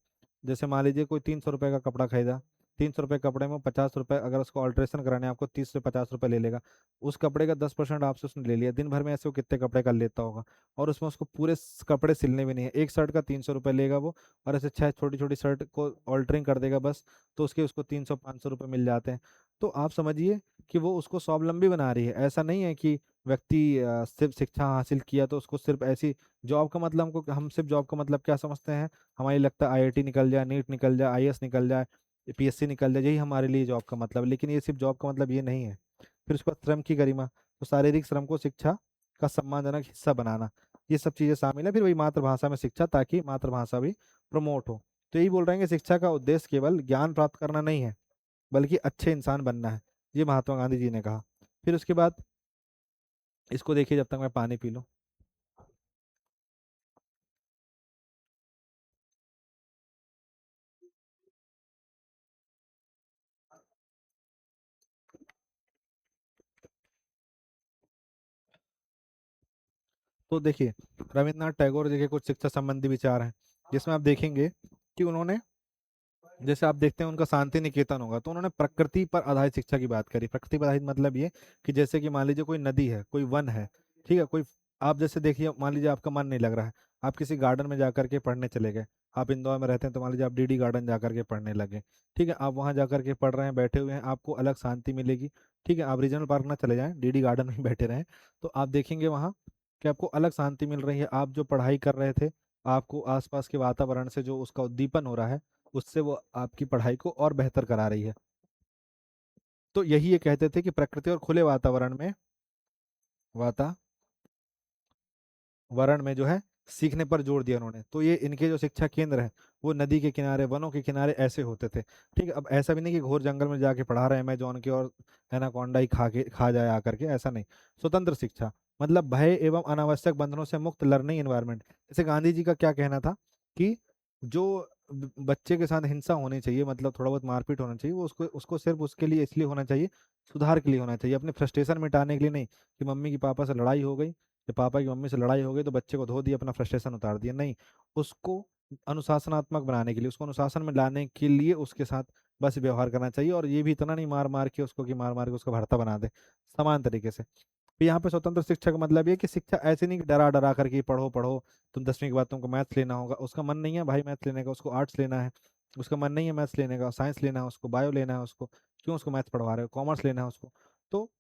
जैसे मान लीजिए कोई 300 रुपये का कपड़ा खरीदा, 300 रुपये कपड़े में 50 रुपये, अगर उसको ऑल्ट्रेशन कराने आपको 30 से 50 रुपये ले लेगा। उस कपड़े का 10% आपसे उसने ले लिया, दिन भर में ऐसे वो कितने कपड़े का लेता होगा, और उसमें उसको पूरे कपड़े सिलने भी नहीं है, एक शर्ट का 300 रुपये लेगा वो, और ऐसे 6 छोटी छोटी शर्ट को ऑल्टरिंग कर देगा बस, तो उसके उसको 300 500 रुपये मिल जाते हैं। तो आप समझिए कि वो उसको स्वावलंबी बना रही है। ऐसा नहीं है कि व्यक्ति सिर्फ शिक्षा हासिल किया तो उसको सिर्फ ऐसी जॉब का मतलब, हम सिर्फ जॉब का मतलब क्या समझते हैं, हमारी लगता है आईआईटी निकल जाए, नीट निकल जाए, आईएएस निकल जाए, पीएससी निकल जाए, यही हमारे लिए जॉब का मतलब, लेकिन ये सिर्फ जॉब का मतलब ये नहीं है। फिर उसके बाद श्रम की गरिमा, तो शारीरिक श्रम को शिक्षा का सम्मानजनक हिस्सा बनाना, ये सब चीज़ें शामिल है। फिर वही मातृभाषा में शिक्षा, ताकि मातृभाषा भी प्रमोट हो। तो यही बोल रहे हैं कि शिक्षा का उद्देश्य केवल ज्ञान प्राप्त करना नहीं है, बल्कि अच्छे इंसान बनना है, ये महात्मा गांधी जी ने कहा। फिर उसके बाद इसको देखिए, जब तक मैं पानी पी लूँ। तो देखिए, रविन्द्रनाथ टैगोर जी के कुछ शिक्षा संबंधी विचार हैं, जिसमें आप देखेंगे कि उन्होंने, जैसे आप देखते हैं उनका शांति निकेतन होगा, तो उन्होंने प्रकृति पर आधारित शिक्षा की बात करी। प्रकृति पर आधारित मतलब ये कि जैसे कि मान लीजिए कोई नदी है, कोई वन है, ठीक है, कोई, आप जैसे देखिए, मान लीजिए आपका मन नहीं लग रहा है, आप किसी गार्डन में जाकर के पढ़ने चले गए। आप इंदौर में रहते हैं, तो मान लीजिए आप डीडी गार्डन जाकर के पढ़ने लगे, ठीक है, आप वहाँ जाकर के पढ़ रहे हैं, बैठे हुए हैं, आपको अलग शांति मिलेगी, ठीक है। आप रीजनल पार्क ना चले जाएं, डीडी गार्डन में ही बैठे रहें, तो आप देखेंगे वहाँ कि आपको अलग शांति मिल रही है। आप जो पढ़ाई कर रहे थे, आपको आसपास के वातावरण से जो उसका उद्दीपन हो रहा है, उससे वो आपकी पढ़ाई को और बेहतर करा रही है। तो यही ये कहते थे कि प्रकृति और खुले वातावरण में जो है सीखने पर जोर दिया उन्होंने। तो ये इनके जो शिक्षा केंद्र है वो नदी के किनारे, वनों के किनारे ऐसे होते थे। ठीक है, अब ऐसा भी नहीं कि घोर जंगल में जाके पढ़ा रहे हैं अमेजोन के और एनाकोंडा ही खा जाए आकर के, ऐसा नहीं। स्वतंत्र शिक्षा मतलब भय एवं अनावश्यक बंधनों से मुक्त लर्निंग एनवायरनमेंट। जैसे गांधी जी का क्या कहना था कि जो बच्चे के साथ हिंसा होनी चाहिए, मतलब थोड़ा बहुत मारपीट होना चाहिए, वो उसको उसको सिर्फ उसके लिए इसलिए होना चाहिए, सुधार के लिए होना चाहिए, अपने फ्रस्ट्रेशन मिटाने के लिए नहीं, कि मम्मी की पापा से लड़ाई हो गई, जब पापा की मम्मी से लड़ाई हो गई तो बच्चे को धो दिया, अपना फ्रस्ट्रेशन उतार दिया, नहीं। उसको अनुशासनात्मक बनाने के लिए, उसको अनुशासन में लाने के लिए उसके साथ बस व्यवहार करना चाहिए। और ये भी इतना नहीं मार मार के उसको, कि मार मार के उसका भरता बना दे, समान तरीके से। तो यहाँ पे स्वतंत्र शिक्षा का मतलब ये है कि शिक्षा ऐसी नहीं कि डरा डरा करके पढ़ो पढ़ो, तुम 10वीं के बाद तुमको मैथ्स लेना होगा, उसका मन नहीं है भाई मैथ्स लेने का, उसको आर्ट्स लेना है। उसका मन नहीं है मैथ्स लेने का, साइंस लेना है उसको, बायो लेना है उसको, क्यों उसको मैथ्स पढ़वा रहे हो, कॉमर्स लेना है उसको। तो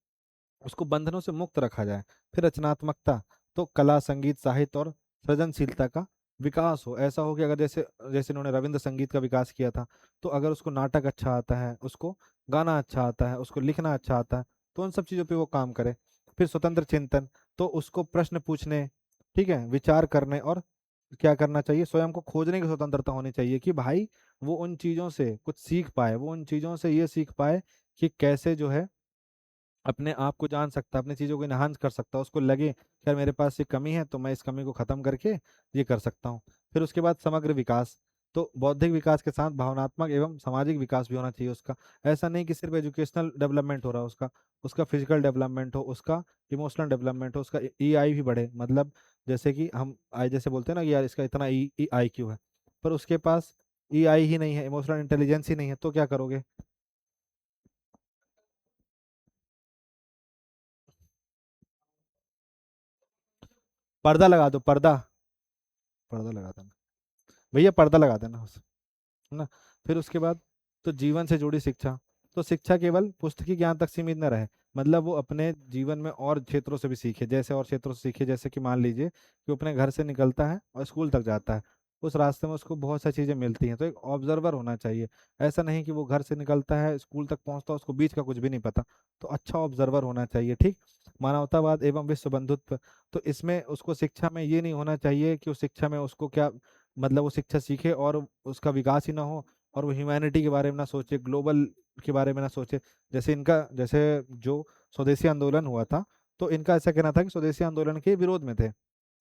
उसको बंधनों से मुक्त रखा जाए। फिर रचनात्मकता, तो कला, संगीत, साहित्य और सृजनशीलता का विकास हो। ऐसा हो कि अगर जैसे जैसे उन्होंने रविंद्र संगीत का विकास किया था, तो अगर उसको नाटक अच्छा आता है, उसको गाना अच्छा आता है, उसको लिखना अच्छा आता है, तो उन सब चीज़ों पे वो काम करे। फिर स्वतंत्र चिंतन, तो उसको प्रश्न पूछने, ठीक है, विचार करने और क्या करना चाहिए, स्वयं को खोजने की स्वतंत्रता होनी चाहिए, कि भाई वो उन चीज़ों से कुछ सीख पाए, वो उन चीज़ों से ये सीख पाए कि कैसे जो है अपने आप को जान सकता है, अपनी चीज़ों को इन्हांस कर सकता है, उसको लगे कि यार मेरे पास ये कमी है तो मैं इस कमी को ख़त्म करके ये कर सकता हूँ। फिर उसके बाद समग्र विकास, तो बौद्धिक विकास के साथ भावनात्मक एवं सामाजिक विकास भी होना चाहिए उसका। ऐसा नहीं कि सिर्फ एजुकेशनल डेवलपमेंट हो रहा है उसका, उसका फिजिकल डेवलपमेंट हो, उसका इमोशनल डेवलपमेंट हो, उसका ईआई भी बढ़े। मतलब जैसे कि हम आई जैसे बोलते हैं ना कि यार इसका इतना ई आई क्यू है, पर उसके पास ईआई ही नहीं है, इमोशनल इंटेलिजेंस ही नहीं है, तो क्या करोगे। पर्दा लगा दो, पर्दा, पर्दा लगा देना भैया, पर्दा लगा देना, है ना। फिर उसके बाद तो जीवन से जुड़ी शिक्षा, तो शिक्षा केवल पुस्तकी ज्ञान तक सीमित न रहे, मतलब वो अपने जीवन में और क्षेत्रों से भी सीखे, जैसे और क्षेत्रों से सीखे, जैसे कि मान लीजिए कि वो अपने घर से निकलता है और स्कूल तक जाता है, उस रास्ते में उसको बहुत सारी चीज़ें मिलती हैं, तो एक ऑब्जर्वर होना चाहिए। ऐसा नहीं कि वो घर से निकलता है स्कूल तक पहुंचता है उसको बीच का कुछ भी नहीं पता, तो अच्छा ऑब्जर्वर होना चाहिए, ठीक। मानवतावाद एवं विश्व बंधुत्व, तो इसमें उसको शिक्षा में ये नहीं होना चाहिए कि उस शिक्षा में उसको क्या, मतलब वो शिक्षा सीखे और उसका विकास ही ना हो, और वो ह्यूमैनिटी के बारे में ना सोचे, ग्लोबल के बारे में ना सोचे। जैसे जो स्वदेशी आंदोलन हुआ था, तो इनका ऐसा कहना था कि स्वदेशी आंदोलन के विरोध में थे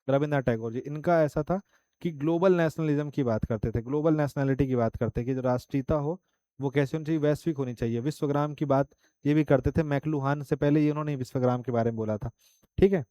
रविन्द्रनाथ टैगोर जी। इनका ऐसा था कि ग्लोबल नेशनलिज्म की बात करते थे, ग्लोबल नेशनैलिटी की बात करते, कि जो राष्ट्रीयता हो वो कैसे होनी चाहिए, वैश्विक होनी चाहिए। विश्वग्राम की बात ये भी करते थे, मैकलुहान से पहले ये उन्होंने विश्वग्राम के बारे में बोला था, ठीक है।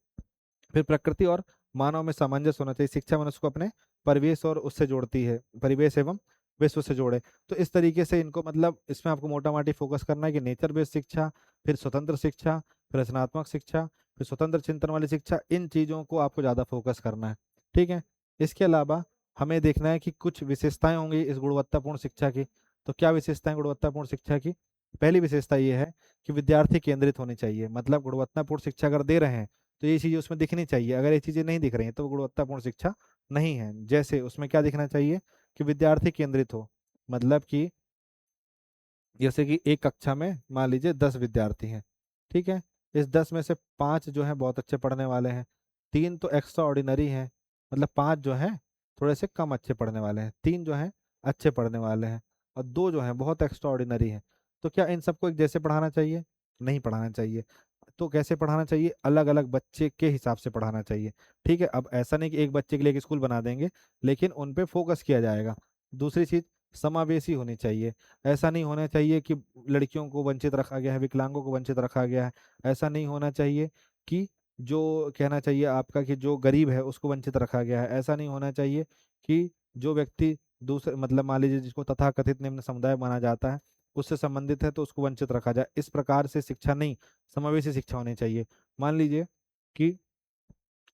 फिर प्रकृति और मानव में सामंजस्य होना चाहिए, शिक्षा मनुष्य को अपने परिवेश और उससे जोड़ती है, परिवेश एवं विश्व से जोड़े। तो इस तरीके से इनको, मतलब इसमें आपको मोटा माटी फोकस करना है कि नेचर बेस्ड शिक्षा, फिर स्वतंत्र शिक्षा, फिर रचनात्मक शिक्षा, फिर स्वतंत्र चिंतन वाली शिक्षा, इन चीज़ों को आपको ज़्यादा फोकस करना है, ठीक है। इसके अलावा हमें देखना है कि कुछ विशेषताएं होंगी इस गुणवत्तापूर्ण शिक्षा की। तो क्या विशेषताएं गुणवत्तापूर्ण शिक्षा की, पहली विशेषता ये है कि विद्यार्थी केंद्रित होनी चाहिए, मतलब गुणवत्तापूर्ण शिक्षा अगर दे रहे हैं तो ये चीज़ें उसमें दिखनी चाहिए, अगर ये चीज़ें नहीं दिख रही हैं तो वो गुणवत्तापूर्ण शिक्षा नहीं है। जैसे उसमें क्या दिखना चाहिए कि विद्यार्थी केंद्रित हो, मतलब कि जैसे कि एक कक्षा में मान लीजिए 10 विद्यार्थी हैं, ठीक है। इस 10 में से 5 जो हैं बहुत अच्छे पढ़ने वाले हैं, 3 तो एक्स्ट्रा ऑर्डिनरी हैं, मतलब 5 जो हैं थोड़े से कम अच्छे पढ़ने वाले हैं, 3 जो हैं अच्छे पढ़ने वाले हैं, और 2 जो हैं बहुत एक्स्ट्रा ऑर्डिनरी हैं। तो क्या इन सबको एक जैसे पढ़ाना चाहिए, नहीं पढ़ाना चाहिए। तो कैसे पढ़ाना चाहिए, अलग अलग बच्चे के हिसाब से पढ़ाना चाहिए, ठीक है। अब ऐसा नहीं कि एक बच्चे के लिए एक स्कूल बना देंगे, लेकिन उन पे फोकस किया जाएगा। दूसरी चीज, समावेशी होनी चाहिए, ऐसा नहीं होना चाहिए कि लड़कियों को वंचित रखा गया है, विकलांगों को वंचित रखा गया है। ऐसा नहीं होना चाहिए कि जो कहना चाहिए आपका कि जो गरीब है उसको वंचित रखा गया है। ऐसा नहीं होना चाहिए कि जो व्यक्ति दूसरे, मतलब मान लीजिए जिसको तथाकथित निम्न समुदाय माना जाता है उससे संबंधित है तो उसको वंचित रखा जाए, इस प्रकार से शिक्षा नहीं, समावेशी शिक्षा होनी चाहिए। मान लीजिए कि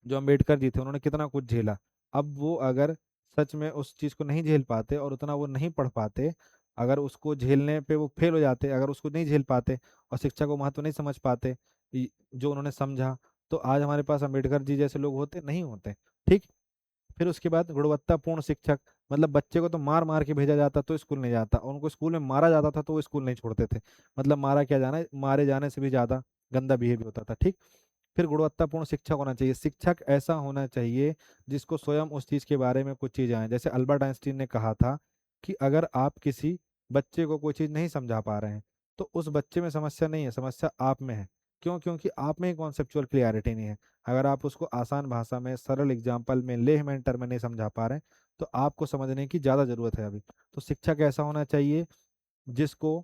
जो अम्बेडकर जी थे उन्होंने कितना कुछ झेला, अब वो अगर सच में उस चीज़ को नहीं झेल पाते और उतना वो नहीं पढ़ पाते, अगर उसको झेलने पे वो फेल हो जाते, अगर उसको नहीं झेल पाते और शिक्षा को महत्व नहीं समझ पाते, जो उन्होंने समझा, तो आज हमारे पास अम्बेडकर जी जैसे लोग होते नहीं होते, ठीक। फिर उसके बाद गुणवत्तापूर्ण शिक्षक, मतलब बच्चे को तो मार मार के भेजा जाता तो स्कूल नहीं जाता, और उनको स्कूल में मारा जाता था तो वो स्कूल नहीं छोड़ते थे। मतलब मारा क्या जाना, मारे जाने से भी ज़्यादा गंदा बिहेवियर होता था, ठीक। फिर गुणवत्तापूर्ण शिक्षक होना चाहिए। शिक्षक ऐसा होना चाहिए जिसको स्वयं उस चीज़ के बारे में कुछ चीज़ें आए। जैसे अल्बर्ट आइंस्टीन ने कहा था कि अगर आप किसी बच्चे को कोई चीज़ नहीं समझा पा रहे हैं तो उस बच्चे में समस्या नहीं है, समस्या आप में है। क्यों? क्योंकि आप में कॉन्सेप्चुअल क्लियरिटी नहीं है। अगर आप उसको आसान भाषा में, सरल एग्जाम्पल में, लेहमैन टर्म में नहीं समझा पा रहे हैं तो आपको समझने की ज़्यादा ज़रूरत है अभी। तो शिक्षक ऐसा होना चाहिए जिसको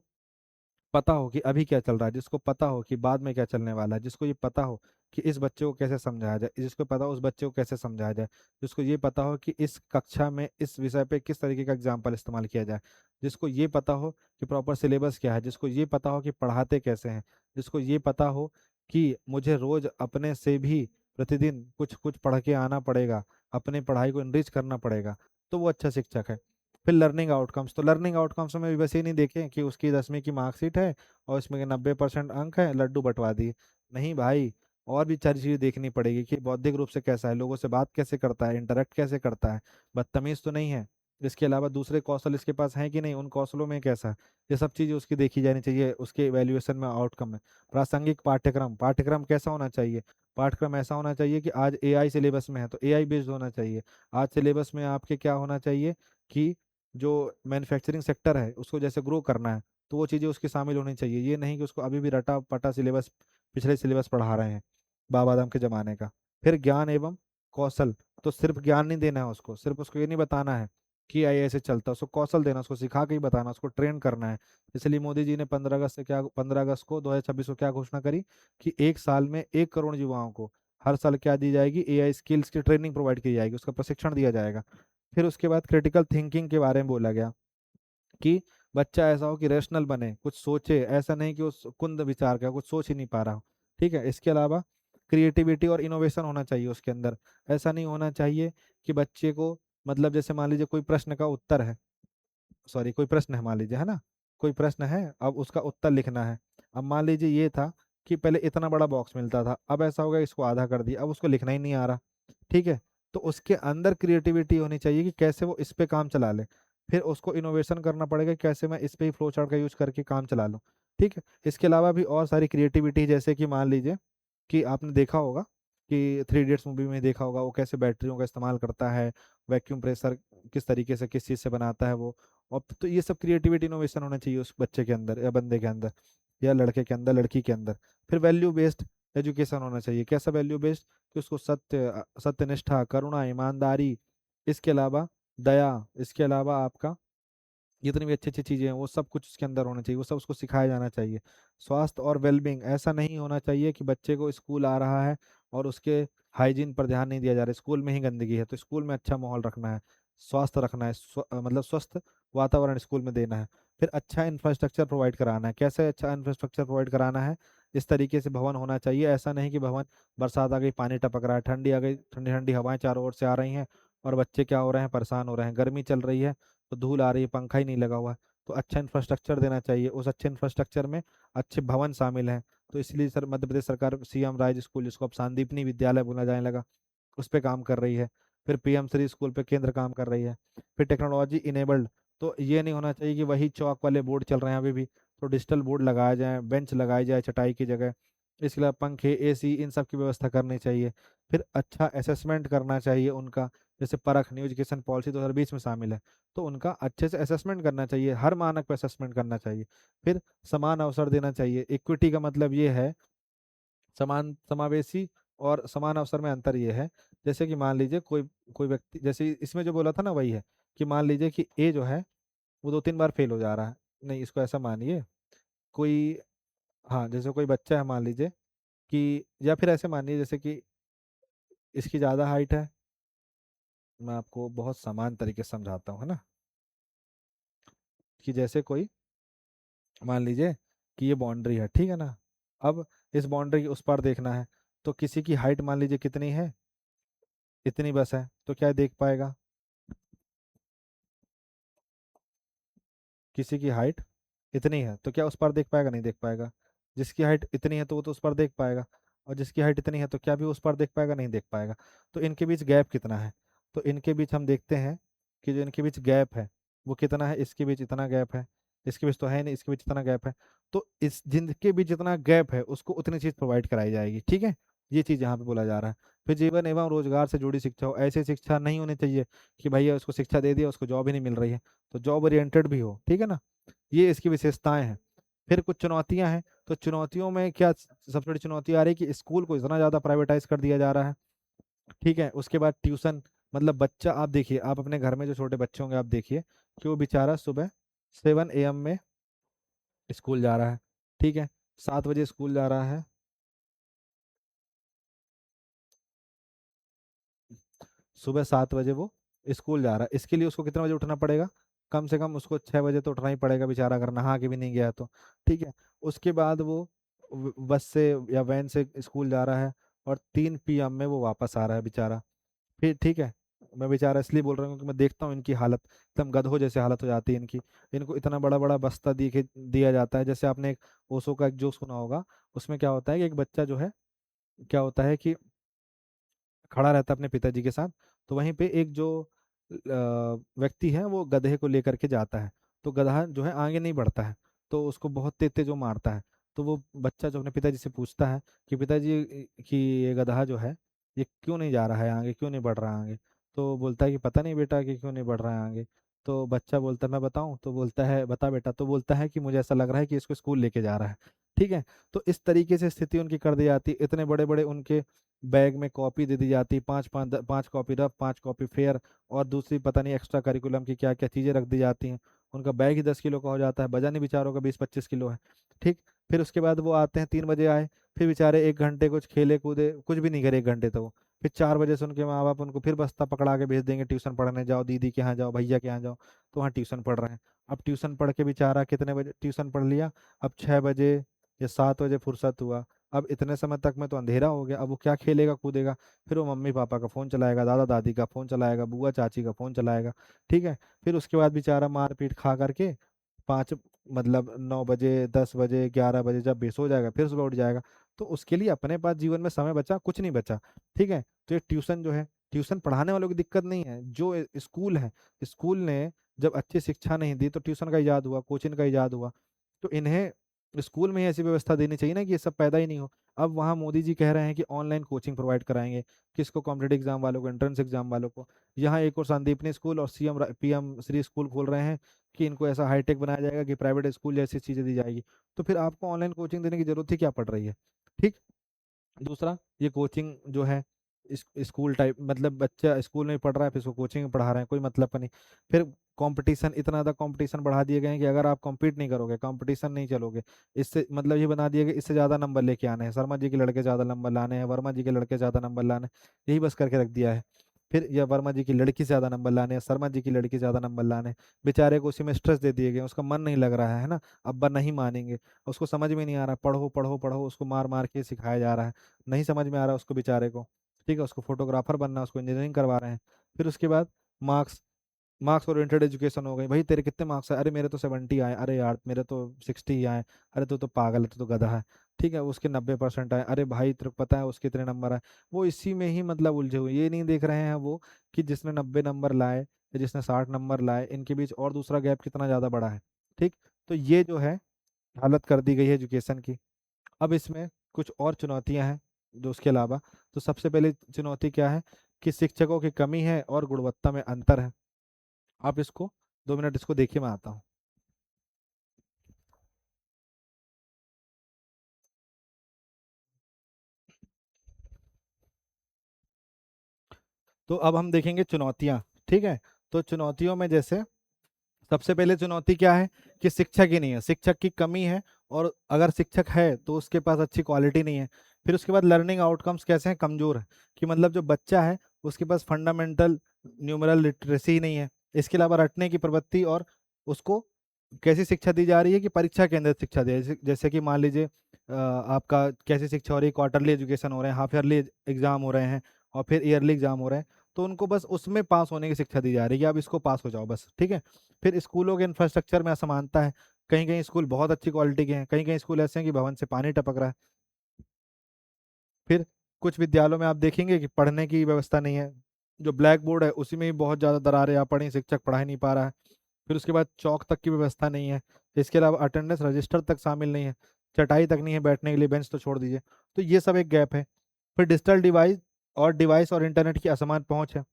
पता हो कि अभी क्या चल रहा है, जिसको पता हो कि बाद में क्या चलने वाला है, जिसको ये पता हो कि इस बच्चे को कैसे समझाया जाए, जिसको पता हो उस बच्चे को कैसे समझाया जाए, जिसको ये पता हो कि इस कक्षा में इस विषय पे किस तरीके का एग्जाम्पल इस्तेमाल किया जाए, जिसको ये पता हो कि प्रॉपर सिलेबस क्या है, जिसको ये पता हो कि पढ़ाते कैसे हैं, जिसको ये पता हो कि मुझे रोज अपने से भी प्रतिदिन कुछ कुछ पढ़ के आना पड़ेगा, अपनी पढ़ाई को इनरिच करना पड़ेगा, तो वो अच्छा शिक्षक है। फिर लर्निंग आउटकम्स, तो लर्निंग आउटकम्स में भी बस ये नहीं देखें कि उसकी 10वीं की मार्कशीट है और इसमें के 90% अंक है, लड्डू बंटवा दिए। नहीं भाई, और भी सारी चीजें देखनी पड़ेगी कि बौद्धिक रूप से कैसा है, लोगों से बात कैसे करता है, इंटरेक्ट कैसे करता है, बदतमीज तो नहीं है, इसके अलावा दूसरे कौशल इसके पास हैं कि नहीं, उन कौशलों में कैसा है, ये सब चीजें उसकी देखी जानी चाहिए उसके इवैल्यूएशन में, आउटकम में। प्रासंगिक पाठ्यक्रम, पाठ्यक्रम कैसा होना चाहिए? पाठ्यक्रम ऐसा होना चाहिए कि आज एआई सिलेबस में है तो एआई बेस्ड होना चाहिए। आज सिलेबस में आपके क्या होना चाहिए कि जो मैन्युफैक्चरिंग सेक्टर है उसको जैसे ग्रो करना है तो वो चीज़ें उसकी शामिल होनी चाहिए। ये नहीं कि उसको अभी भी रटा पटा सिलेबस, पिछले सिलेबस पढ़ा रहे हैं बाबा आदम के ज़माने का। फिर ज्ञान एवं कौशल, तो सिर्फ ज्ञान नहीं देना है उसको, सिर्फ उसको ये नहीं बताना है कि आई ऐसे चलता है, उसको कौशल देना, उसको सिखा के ही बताना, उसको ट्रेन करना है। इसलिए मोदी जी ने 15 अगस्त को 2026 को क्या घोषणा करी कि 1 साल में 1 करोड़ युवाओं को हर साल क्या दी जाएगी, एआई स्किल्स की ट्रेनिंग प्रोवाइड की जाएगी, उसका प्रशिक्षण दिया जाएगा। फिर उसके बाद क्रिटिकल थिंकिंग के बारे में बोला गया कि बच्चा ऐसा हो कि रैशनल बने, कुछ सोचे, ऐसा नहीं कि उस कुंद विचार का कुछ सोच ही नहीं पा रहा हो। ठीक है, इसके अलावा क्रिएटिविटी और इनोवेशन होना चाहिए उसके अंदर। ऐसा नहीं होना चाहिए कि बच्चे को, मतलब जैसे मान लीजिए कोई प्रश्न का उत्तर है, सॉरी कोई प्रश्न है मान लीजिए, है ना, कोई प्रश्न है, अब उसका उत्तर लिखना है। अब मान लीजिए ये था कि पहले इतना बड़ा बॉक्स मिलता था, अब ऐसा हो गया इसको आधा कर दिया, अब उसको लिखना ही नहीं आ रहा। ठीक है, तो उसके अंदर क्रिएटिविटी होनी चाहिए कि कैसे वो इस पे काम चला ले। फिर उसको इनोवेशन करना पड़ेगा कि कैसे मैं इस पे ही फ्लो चार्ट का यूज करके काम चला लूँ। ठीक है, इसके अलावा भी और सारी क्रिएटिविटी, जैसे कि मान लीजिए कि आपने देखा होगा कि 3 इडियट्स मूवी में देखा होगा वो कैसे बैटरियों का इस्तेमाल करता है, वैक्यूम प्रेशर किस तरीके से किस चीज़ से बनाता है वो। और तो ये सब क्रिएटिविटी इनोवेशन होना चाहिए उस बच्चे के अंदर या बंदे के अंदर या लड़के के अंदर, लड़की के अंदर। फिर वैल्यू बेस्ड एजुकेशन होना चाहिए। कैसा वैल्यू बेस्ड? कि उसको सत्यनिष्ठा, करुणा, ईमानदारी, इसके अलावा दया, इसके अलावा आपका जितनी भी अच्छी अच्छी चीज़ें हैं वो सब कुछ उसके अंदर होना चाहिए, वो सब उसको सिखाया जाना चाहिए। स्वास्थ्य और वेलबींग, ऐसा नहीं होना चाहिए कि बच्चे को स्कूल आ रहा है और उसके हाइजीन पर ध्यान नहीं दिया जा रहा है, स्कूल में ही गंदगी है, तो स्कूल में अच्छा माहौल रखना है, स्वास्थ्य रखना है, मतलब स्वस्थ वातावरण स्कूल में देना है। फिर अच्छा इंफ्रास्ट्रक्चर प्रोवाइड कराना है। कैसे अच्छा इंफ्रास्ट्रक्चर प्रोवाइड कराना है? इस तरीके से भवन होना चाहिए, ऐसा नहीं कि भवन, बरसात आ गई पानी टपक रहा है, ठंडी आ गई ठंडी ठंडी हवाएं चारों ओर से आ रही हैं और बच्चे क्या हो रहे हैं, परेशान हो रहे हैं, गर्मी चल रही है तो धूल आ रही है, पंखा ही नहीं लगा हुआ है। तो अच्छा इंफ्रास्ट्रक्चर देना चाहिए, उस अच्छे इंफ्रास्ट्रक्चर में अच्छे भवन शामिल हैं। तो इसलिए सर मध्य प्रदेश सरकार सीएम राइज स्कूल, जिसको अब सांदीपनी विद्यालय बोला जाने लगा, उस पर काम कर रही है। फिर पीएम श्री स्कूल पे केंद्र काम कर रही है। फिर टेक्नोलॉजी इनेबल्ड, तो ये नहीं होना चाहिए कि वही चौक वाले बोर्ड चल रहे हैं अभी भी, तो डिजिटल बोर्ड लगाए जाए, बेंच लगाई जाए चटाई की जगह, इसके अलावा पंखे, एसी, इन सब की व्यवस्था करनी चाहिए। फिर अच्छा असेसमेंट करना चाहिए उनका, जैसे परख, न्यू एजुकेशन पॉलिसी 2020 में शामिल है, तो उनका अच्छे से असेसमेंट करना चाहिए, हर मानक पर असेसमेंट करना चाहिए। फिर समान अवसर देना चाहिए। इक्विटी का मतलब ये है समान, समावेशी और समान अवसर में अंतर ये है, जैसे कि मान लीजिए कोई कोई व्यक्ति, जैसे इसमें जो बोला था ना वही है कि मान लीजिए कि ए जो है वो 2-3 बार फेल हो जा रहा है, नहीं इसको ऐसा मानिए, कोई, हाँ जैसे कोई बच्चा है मान लीजिए कि, या फिर ऐसे मानिए जैसे कि इसकी ज़्यादा हाइट है, मैं आपको बहुत समान तरीके से समझाता हूँ, है ना, कि जैसे कोई, मान लीजिए कि ये बाउंड्री है, ठीक है ना, अब इस बाउंड्री के उस पार देखना है, तो किसी की हाइट मान लीजिए कितनी है, इतनी बस है, तो क्या देख पाएगा? किसी की हाइट इतनी है तो क्या उस पार देख पाएगा? नहीं देख पाएगा। जिसकी हाइट इतनी है तो वो तो उस पार देख पाएगा, और जिसकी हाइट इतनी है तो क्या भी उस पार देख पाएगा? नहीं देख पाएगा। तो इनके बीच गैप कितना है? तो इनके बीच हम देखते हैं कि जो इनके बीच गैप है वो कितना है, इसके बीच इतना गैप है, इसके बीच तो है नहीं, इसके बीच इतना गैप है। तो इस जिनके बीच जितना गैप है उसको उतनी चीज प्रोवाइड कराई जाएगी, ठीक है। ये चीज यहाँ पे बोला जा रहा है। फिर जीवन एवं रोजगार से जुड़ी शिक्षा हो, ऐसी शिक्षा नहीं होनी चाहिए कि भैया उसको शिक्षा दे दिया उसको जॉब ही नहीं मिल रही है, तो जॉब ओरिएंटेड भी हो, ठीक है ना। ये इसकी विशेषताएं हैं। फिर कुछ चुनौतियां हैं, तो चुनौतियों में क्या सबसे बड़ी चुनौती आ रही है कि स्कूल को इतना ज्यादा प्राइवेटाइज कर दिया जा रहा है, ठीक है। उसके बाद ट्यूशन, मतलब बच्चा, आप देखिए आप अपने घर में जो छोटे बच्चे होंगे आप देखिए कि वो बेचारा सुबह 7 AM में स्कूल जा रहा है, ठीक है, 7 बजे स्कूल जा रहा है, सुबह 7 बजे वो स्कूल जा रहा है। इसके लिए उसको कितने बजे उठना पड़ेगा, कम से कम उसको 6 बजे तो उठना ही पड़ेगा बेचारा, अगर नहा के भी नहीं गया तो, ठीक है। उसके बाद वो बस से या वैन से स्कूल जा रहा है, और 3 PM में वो वापस आ रहा है बेचारा। फिर ठीक है, मैं बेचारा इसलिए बोल रहा हूँ कि मैं देखता हूँ इनकी हालत एकदम गधों जैसे हालत हो जाती है इनकी। इनको इतना बड़ा बड़ा बस्ता दिया जाता है, जैसे आपने एक ओशो का एक जोक सुना होगा, उसमें क्या होता है कि एक बच्चा जो है, क्या होता है कि खड़ा रहता है अपने पिताजी के साथ, तो वहीं पे एक जो व्यक्ति है वो गधे को लेकर के जाता है, तो गधा जो है आगे नहीं बढ़ता है, तो उसको बहुत तेज तेज वो मारता है। तो वो बच्चा जो अपने पिताजी से पूछता है कि पिताजी कि ये गधा जो है ये क्यों नहीं जा रहा है आगे, क्यों नहीं बढ़ रहा है आगे। तो बोलता है कि पता नहीं बेटा कि क्यों नहीं बढ़ रहा है आगे। तो बच्चा बोलता है मैं बताऊं, तो बोलता है बता बेटा, तो बोलता है कि मुझे ऐसा लग रहा है कि इसको स्कूल लेके जा रहा है, ठीक है। तो इस तरीके से स्थिति उनकी कर दी जाती है, इतने बड़े बड़े उनके बैग में कॉपी दे दी जाती, 5 5 5 कॉपी रफ, 5 कॉपी फेयर, और दूसरी पता नहीं एक्स्ट्रा करिकुलम की क्या क्या चीजें रख दी जाती हैं। उनका बैग ही 10 किलो का हो जाता है, वजन ही बेचारों का 20 25 किलो है, ठीक। फिर उसके बाद वो आते हैं, 3 बजे आए, फिर बेचारे 1 घंटे कुछ खेले कूदे, कुछ भी नहीं करे 1 घंटे तो वो, फिर 4 बजे से उनके माँ बाप उनको फिर बस्ता पकड़ा के भेज देंगे ट्यूशन पढ़ने, जाओ दीदी के यहाँ जाओ, भैया के यहाँ जाओ, तो वहाँ ट्यूशन पढ़ रहे हैं। अब ट्यूशन पढ़ के बेचारा कितने बजे ट्यूशन पढ़ लिया, अब 6 बजे या 7 बजे फुर्सत हुआ, अब इतने समय तक में तो अंधेरा हो गया, अब वो क्या खेलेगा कूदेगा। फिर वो मम्मी पापा का फोन चलाएगा, दादा दादी का फोन चलाएगा, बुआ चाची का फोन चलाएगा, ठीक है। फिर उसके बाद बेचारा मार पीट खा करके 5, मतलब 9 बजे 10 बजे 11 बजे जब बेसो हो जाएगा फिर सुबह उठ जाएगा। तो उसके लिए अपने पास जीवन में समय बचा कुछ नहीं बचा, ठीक है। तो ये ट्यूशन जो है, ट्यूशन पढ़ाने वालों की दिक्कत नहीं है, जो स्कूल है, स्कूल ने जब अच्छी शिक्षा नहीं दी तो ट्यूशन का इजाद हुआ, कोचिंग का इजाद हुआ। तो इन्हें स्कूल में ही ऐसी व्यवस्था देनी चाहिए ना कि ये सब पैदा ही नहीं हो। अब वहाँ मोदी जी कह रहे हैं कि ऑनलाइन कोचिंग प्रोवाइड कराएंगे, किसको, कॉम्पिटेटिव एग्जाम वालों को, एंट्रेंस एग्जाम वालों को। यहाँ एक और संदीपनी स्कूल और PM श्री स्कूल खोल रहे हैं कि इनको ऐसा हाईटेक बनाया जाएगा कि प्राइवेट स्कूल जैसी चीजें दी जाएगी। तो फिर आपको ऑनलाइन कोचिंग देने की जरूरत ही क्या पड़ रही है, ठीक। दूसरा, ये कोचिंग जो है स्कूल टाइप, मतलब बच्चा स्कूल में पढ़ रहा है फिर उसको कोचिंग में पढ़ा रहे हैं, कोई मतलब का नहीं। फिर कंपटीशन, इतना ज़्यादा कंपटीशन बढ़ा दिए गए हैं कि अगर आप compete नहीं करोगे, कंपटीशन नहीं चलोगे, इससे मतलब ये बना दिया कि इससे ज़्यादा नंबर लेके आने हैं, शर्मा जी के लड़के ज़्यादा नंबर लाने हैं, वर्मा जी के लड़के ज़्यादा नंबर लाने हैं, यही बस करके रख दिया है। फिर या वर्मा जी की लड़की से ज़्यादा नंबर लाने हैं, शर्मा जी की लड़की से ज़्यादा नंबर लाने हैं। बेचारे को उसी में स्ट्रेस दे दिए गए, उसका मन नहीं लग रहा है ना, अब्बा नहीं मानेंगे, उसको समझ में नहीं आ रहा, पढ़ो पढ़ो पढ़ो, उसको मार मार के सिखाया जा रहा है, नहीं समझ में आ रहा उसको बेचारे को, ठीक है। उसको फोटोग्राफर बनना है, उसको इंजीनियरिंग करवा रहे हैं। फिर उसके बाद मार्क्स, मार्क्स ओरिएंटेड एजुकेशन हो गई, भाई तेरे कितने मार्क्स है, अरे मेरे तो 70 आए, अरे यार मेरे तो 60 ही आए, अरे तू तो पागल है, तू तो गधा है, ठीक है। उसके 90% आए, अरे भाई तेरे को पता है उसके इतने नंबर आए। वो इसी में ही मतलब उलझे हुए, ये नहीं देख रहे हैं वो कि जिसने 90 नंबर लाए या जिसने 60 नंबर लाए, इनके बीच और दूसरा गैप कितना ज़्यादा बड़ा है, ठीक। तो ये जो है हालत कर दी गई है एजुकेशन की। अब इसमें कुछ और चुनौतियां हैं जो उसके अलावा, तो सबसे पहले चुनौती क्या है कि शिक्षकों की कमी है और गुणवत्ता में अंतर है। आप इसको 2 मिनट इसको देखिए, मैं आता हूँ। तो अब हम देखेंगे चुनौतियां, ठीक है। तो चुनौतियों में जैसे सबसे पहले चुनौती क्या है कि शिक्षक ही नहीं है, शिक्षक की कमी है, और अगर शिक्षक है तो उसके पास अच्छी क्वालिटी नहीं है। फिर उसके बाद लर्निंग आउटकम्स कैसे हैं, कमजोर है, कि मतलब जो बच्चा है उसके पास फंडामेंटल न्यूमेरल लिटरेसी ही नहीं है। इसके अलावा रटने की प्रवृत्ति, और उसको कैसी शिक्षा दी जा रही है कि परीक्षा केंद्रित शिक्षा दी जैसे कि मान लीजिए आपका कैसी शिक्षा हो रही है, क्वार्टरली एजुकेशन हो रहे हैं, हाफ ईयरली एग्जाम हो रहे हैं, और फिर ईयरली एग्जाम हो रहे हैं, तो उनको बस उसमें पास होने की शिक्षा दी जा रही है कि आप इसको पास हो जाओ बस, ठीक है। फिर स्कूलों के इंफ्रास्ट्रक्चर में असमानता है, कहीं कहीं स्कूल बहुत अच्छी क्वालिटी के हैं, कहीं कहीं स्कूल ऐसे हैं कि भवन से पानी टपक रहा है। फिर कुछ विद्यालयों में आप देखेंगे कि पढ़ने की व्यवस्था नहीं है, जो ब्लैक बोर्ड है उसी में ही बहुत ज़्यादा दरारें आ पड़ी, शिक्षक पढ़ा ही नहीं पा रहा है। फिर उसके बाद चौक तक की व्यवस्था नहीं है। इसके अलावा अटेंडेंस रजिस्टर तक शामिल नहीं है, चटाई तक नहीं है बैठने के लिए, बेंच तो छोड़ दीजिए। तो ये सब एक गैप है। फिर डिजिटल डिवाइस और इंटरनेट की असमान पहुंच है,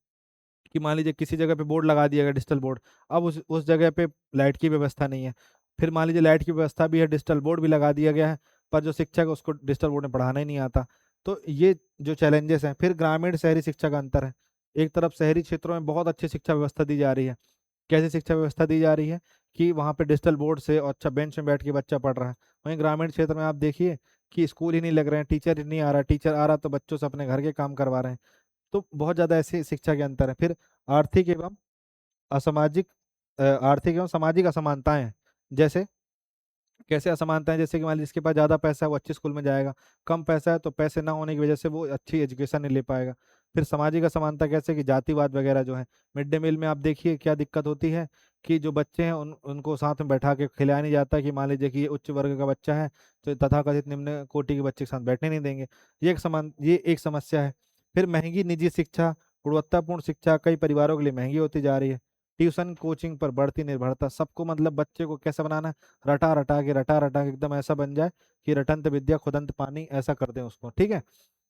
कि मान लीजिए किसी जगह पे बोर्ड लगा दिया गया डिजिटल बोर्ड, अब उस जगह पे लाइट की व्यवस्था नहीं है। फिर मान लीजिए लाइट की व्यवस्था भी है, डिजिटल बोर्ड भी लगा दिया गया है, पर जो शिक्षक है उसको डिजिटल बोर्ड में पढ़ाना ही नहीं आता। तो ये जो चैलेंजेस हैं। फिर ग्रामीण शहरी शिक्षा का अंतर है। एक तरफ शहरी क्षेत्रों में बहुत अच्छी शिक्षा व्यवस्था दी जा रही है। कैसी शिक्षा व्यवस्था दी जा रही है कि वहाँ पे डिजिटल बोर्ड से और अच्छा बेंच में बैठ के बच्चा पढ़ रहा है। वहीं ग्रामीण क्षेत्र में आप देखिए कि स्कूल ही नहीं लग रहे हैं, टीचर ही नहीं आ रहा, टीचर आ रहा तो बच्चों से अपने घर के काम करवा रहे हैं। तो बहुत ज़्यादा ऐसे शिक्षा के अंतर है। फिर आर्थिक एवं असामाजिक आर्थिक एवं सामाजिक असमानताएं हैं। जैसे कैसे असमानता है, जैसे कि मान लीजिए जिसके पास ज़्यादा पैसा है वो अच्छे स्कूल में जाएगा, कम पैसा है तो पैसे ना होने की वजह से वो अच्छी एजुकेशन नहीं ले पाएगा। फिर सामाजिक असमानता कैसे कि जातिवाद वगैरह जो है। मिड डे मील में आप देखिए क्या दिक्कत होती है कि जो बच्चे हैं उनको साथ में बैठा के खिलाया नहीं जाता, कि मान लीजिए कि ये उच्च वर्ग का बच्चा है तो तथाकथित निम्न कोटि के बच्चे के साथ बैठने नहीं देंगे। ये एक समस्या है। फिर महंगी निजी शिक्षा, गुणवत्तापूर्ण शिक्षा कई परिवारों के लिए महंगी होती जा रही है। ट्यूशन कोचिंग पर बढ़ती निर्भरता, सबको मतलब बच्चे को कैसे बनाना है, रटा रटा के एकदम ऐसा बन जाए कि रटंत विद्या खुदंत पानी, ऐसा कर दें उसको, ठीक है।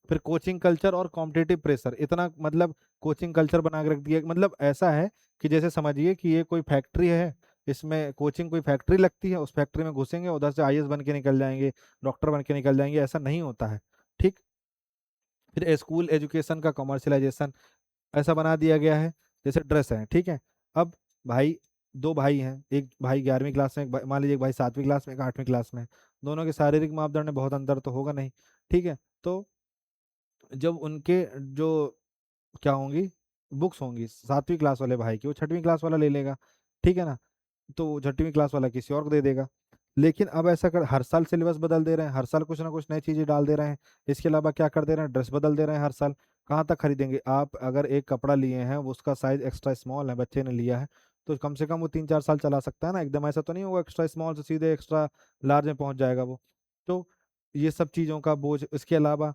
फिर कोचिंग कल्चर और कॉम्पिटिटिव प्रेशर, इतना मतलब कोचिंग कल्चर बना के रख दिया, मतलब ऐसा है कि जैसे समझिए कि ये कोई फैक्ट्री है, इसमें कोचिंग कोई फैक्ट्री लगती है, उस फैक्ट्री में घुसेंगे उधर से आईएएस बन के निकल जाएंगे, डॉक्टर बन के निकल जाएंगे, ऐसा नहीं होता है। ठीक। फिर स्कूल एजुकेशन का कमर्शलाइजेशन ऐसा बना दिया गया है। जैसे ड्रेस है, ठीक है। अब भाई, दो भाई हैं, एक भाई 11वीं क्लास में, मान लीजिए एक भाई 7वीं क्लास में, एक 8वीं क्लास में। दोनों के शारीरिक मापदंड में बहुत अंतर तो होगा नहीं, ठीक है। तो जब उनके जो क्या होंगी, बुक्स होंगी 7वीं क्लास वाले भाई की, वो 6वीं क्लास वाला ले लेगा, ठीक है ना। तो 6वीं क्लास वाला किसी और को दे देगा। लेकिन अब ऐसा कर हर साल सिलेबस बदल दे रहे हैं, हर साल कुछ ना कुछ नई चीजें डाल दे रहे हैं। इसके अलावा क्या कर दे रहे हैं, ड्रेस बदल दे रहे हैं हर साल। कहाँ तक खरीदेंगे आप, अगर एक कपड़ा लिए हैं वो उसका साइज एक्स्ट्रा स्मॉल है, बच्चे ने लिया है, तो कम से कम वो 3-4 साल चला सकता है ना, एकदम ऐसा तो नहीं होगा एक्स्ट्रा स्मॉल से सीधे एक्स्ट्रा लार्ज में पहुंच जाएगा वो। तो ये सब चीज़ों का बोझ। इसके अलावा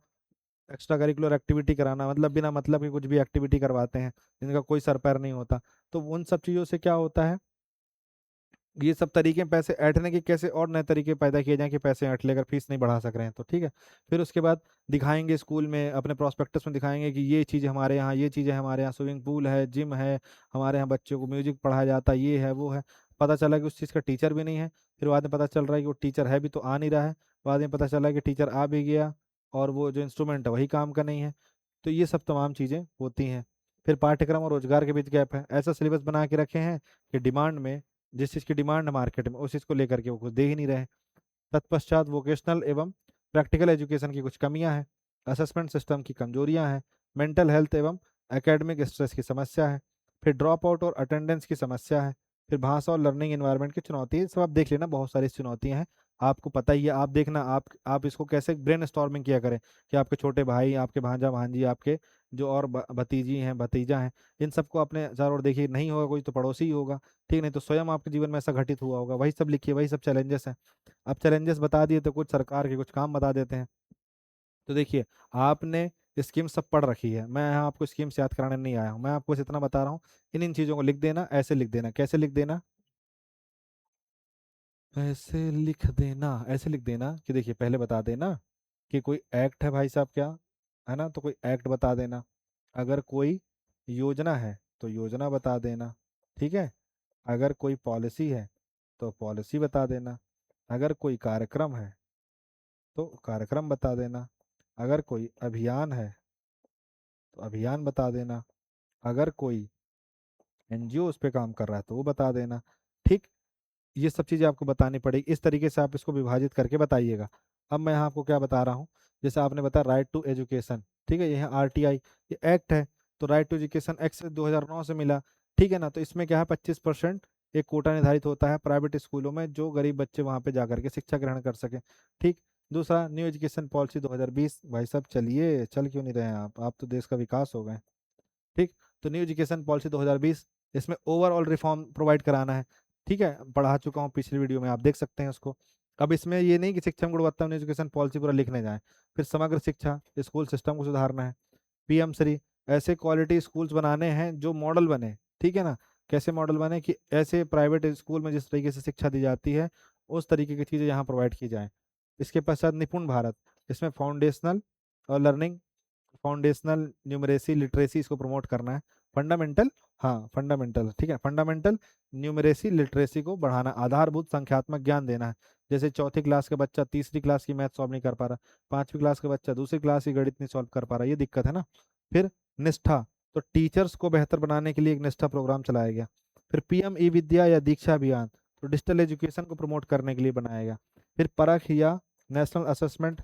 एक्स्ट्रा करिकुलर एक्टिविटी कराना, मतलब बिना मतलब के कुछ भी एक्टिविटी करवाते हैं जिनका कोई सर पैर नहीं होता। तो उन सब चीज़ों से क्या होता है, ये सब तरीके पैसे ऐंठने के कैसे और नए तरीके पैदा किए जाएं कि पैसे ऐंठ लेकर फीस नहीं बढ़ा सक रहे हैं, तो ठीक है। फिर उसके बाद दिखाएंगे स्कूल में, अपने प्रोस्पेक्टस में दिखाएंगे कि ये चीज़ हमारे यहाँ, ये चीज़ें हमारे यहाँ, स्विमिंग पूल है, जिम है, हमारे यहाँ बच्चों को म्यूजिक पढ़ाया जाता है, ये है वो है। पता चला कि उस चीज़ का टीचर भी नहीं है। फिर बाद में पता चल रहा है कि वो टीचर है भी तो आ नहीं रहा है। बाद में पता चला कि टीचर आ भी गया और वो जो इंस्ट्रूमेंट है वही काम का नहीं है। तो ये सब तमाम चीज़ें होती हैं। फिर पाठ्यक्रम और रोजगार के बीच गैप है। ऐसा सिलेबस बना के रखे हैं कि डिमांड में, जिस चीज़ की डिमांड है मार्केट में, उस चीज़ को लेकर के वो कुछ दे ही नहीं रहे। तत्पश्चात वोकेशनल एवं प्रैक्टिकल एजुकेशन की कुछ कमियां हैं, असेसमेंट सिस्टम की कमजोरियां हैं, मेंटल हेल्थ एवं एकेडमिक स्ट्रेस की समस्या है, फिर ड्रॉप आउट और अटेंडेंस की समस्या है, फिर भाषा और लर्निंग एनवायरनमेंट की चुनौती है। सब आप देख लेना, बहुत सारी चुनौतियां हैं, आपको पता ही है। आप देखना, आप इसको कैसे ब्रेन स्टॉर्मिंग किया करें कि आपके छोटे भाई, आपके भांजा भांजी, आपके जो और भतीजी हैं, भतीजा हैं, इन सबको अपने चारों ओर देखिए, नहीं होगा कोई तो पड़ोसी ही होगा, ठीक। नहीं तो स्वयं आपके जीवन में ऐसा घटित हुआ होगा, वही सब लिखिए, वही सब चैलेंजेस हैं। अब चैलेंजेस बता दिए तो कुछ सरकार के कुछ काम बता देते हैं। तो देखिए, आपने स्कीम सब पढ़ रखी है, मैं यहाँ आपको स्कीम्स याद कराने नहीं आया हूँ, मैं आपको बस इतना बता रहा हूँ, इन इन चीज़ों को लिख देना, ऐसे लिख देना। कैसे लिख देना, ऐसे लिख देना कि देखिए, पहले बता देना कि कोई एक्ट है भाई साहब क्या, है ना, तो कोई एक्ट बता देना। अगर कोई योजना है तो योजना बता देना, ठीक है। अगर कोई पॉलिसी है तो पॉलिसी बता देना। अगर कोई कार्यक्रम है तो कार्यक्रम बता देना। अगर कोई अभियान है तो अभियान बता देना। अगर कोई एनजीओ उस पर काम कर रहा है तो वो बता देना, ठीक। ये सब चीज़ें आपको बतानी पड़ेगी, इस तरीके से आप इसको विभाजित करके बताइएगा। अब मैं यहाँ आपको क्या बता रहा हूँ, जैसे आपने बताया राइट टू एजुकेशन, ठीक है, यह आरटीआई, ये एक्ट है। तो राइट टू एजुकेशन एक्ट से 2009 से मिला, ठीक है ना। तो इसमें क्या है, 25% एक कोटा निर्धारित होता है प्राइवेट स्कूलों में, जो गरीब बच्चे वहाँ पे जा करके शिक्षा ग्रहण कर सकें, ठीक। दूसरा, न्यू एजुकेशन पॉलिसी 2020, भाई साहब चलिए, चल क्यों नहीं रहे हैं आप तो देश का विकास हो गए, ठीक। तो न्यू एजुकेशन पॉलिसी 2020, इसमें ओवरऑल रिफॉर्म प्रोवाइड कराना है, ठीक है। पढ़ा चुका हूँ पिछली वीडियो में, आप देख सकते हैं उसको। अब इसमें ये नहीं कि शिक्षा में गुणवत्ता न्यू एजुकेशन पॉलिसी पूरा लिखने जाए। फिर समग्र शिक्षा, स्कूल सिस्टम को सुधारना है। पीएम श्री ऐसे क्वालिटी स्कूल्स बनाने हैं जो मॉडल बने, ठीक है ना। कैसे मॉडल बने कि ऐसे प्राइवेट स्कूल में जिस तरीके से शिक्षा दी जाती है उस तरीके की चीज़ें यहाँ प्रोवाइड की जाएं। इसके पश्चात निपुण भारत, इसमें फाउंडेशनल और लर्निंग, फाउंडेशनल न्यूमरेसी लिटरेसी इसको प्रमोट करना है। फंडामेंटल, हाँ फंडामेंटल, ठीक है, फंडामेंटल न्यूमरेसी लिटरेसी को बढ़ाना, आधारभूत संख्यात्मक ज्ञान देना है। जैसे चौथी क्लास का बच्चा तीसरी क्लास की मैथ सॉल्व नहीं कर पा रहा, पांचवी क्लास का बच्चा दूसरी क्लास की गणित नहीं सॉल्व कर पा रहा, ये दिक्कत है ना। फिर निष्ठा, तो टीचर्स को बेहतर बनाने के लिए एक निष्ठा प्रोग्राम चलाया गया। फिर पीएम ई विद्या या दीक्षा अभियान, तो डिजिटल एजुकेशन को प्रमोट करने के लिए बनाया गया। फिर परख या नेशनल असेसमेंट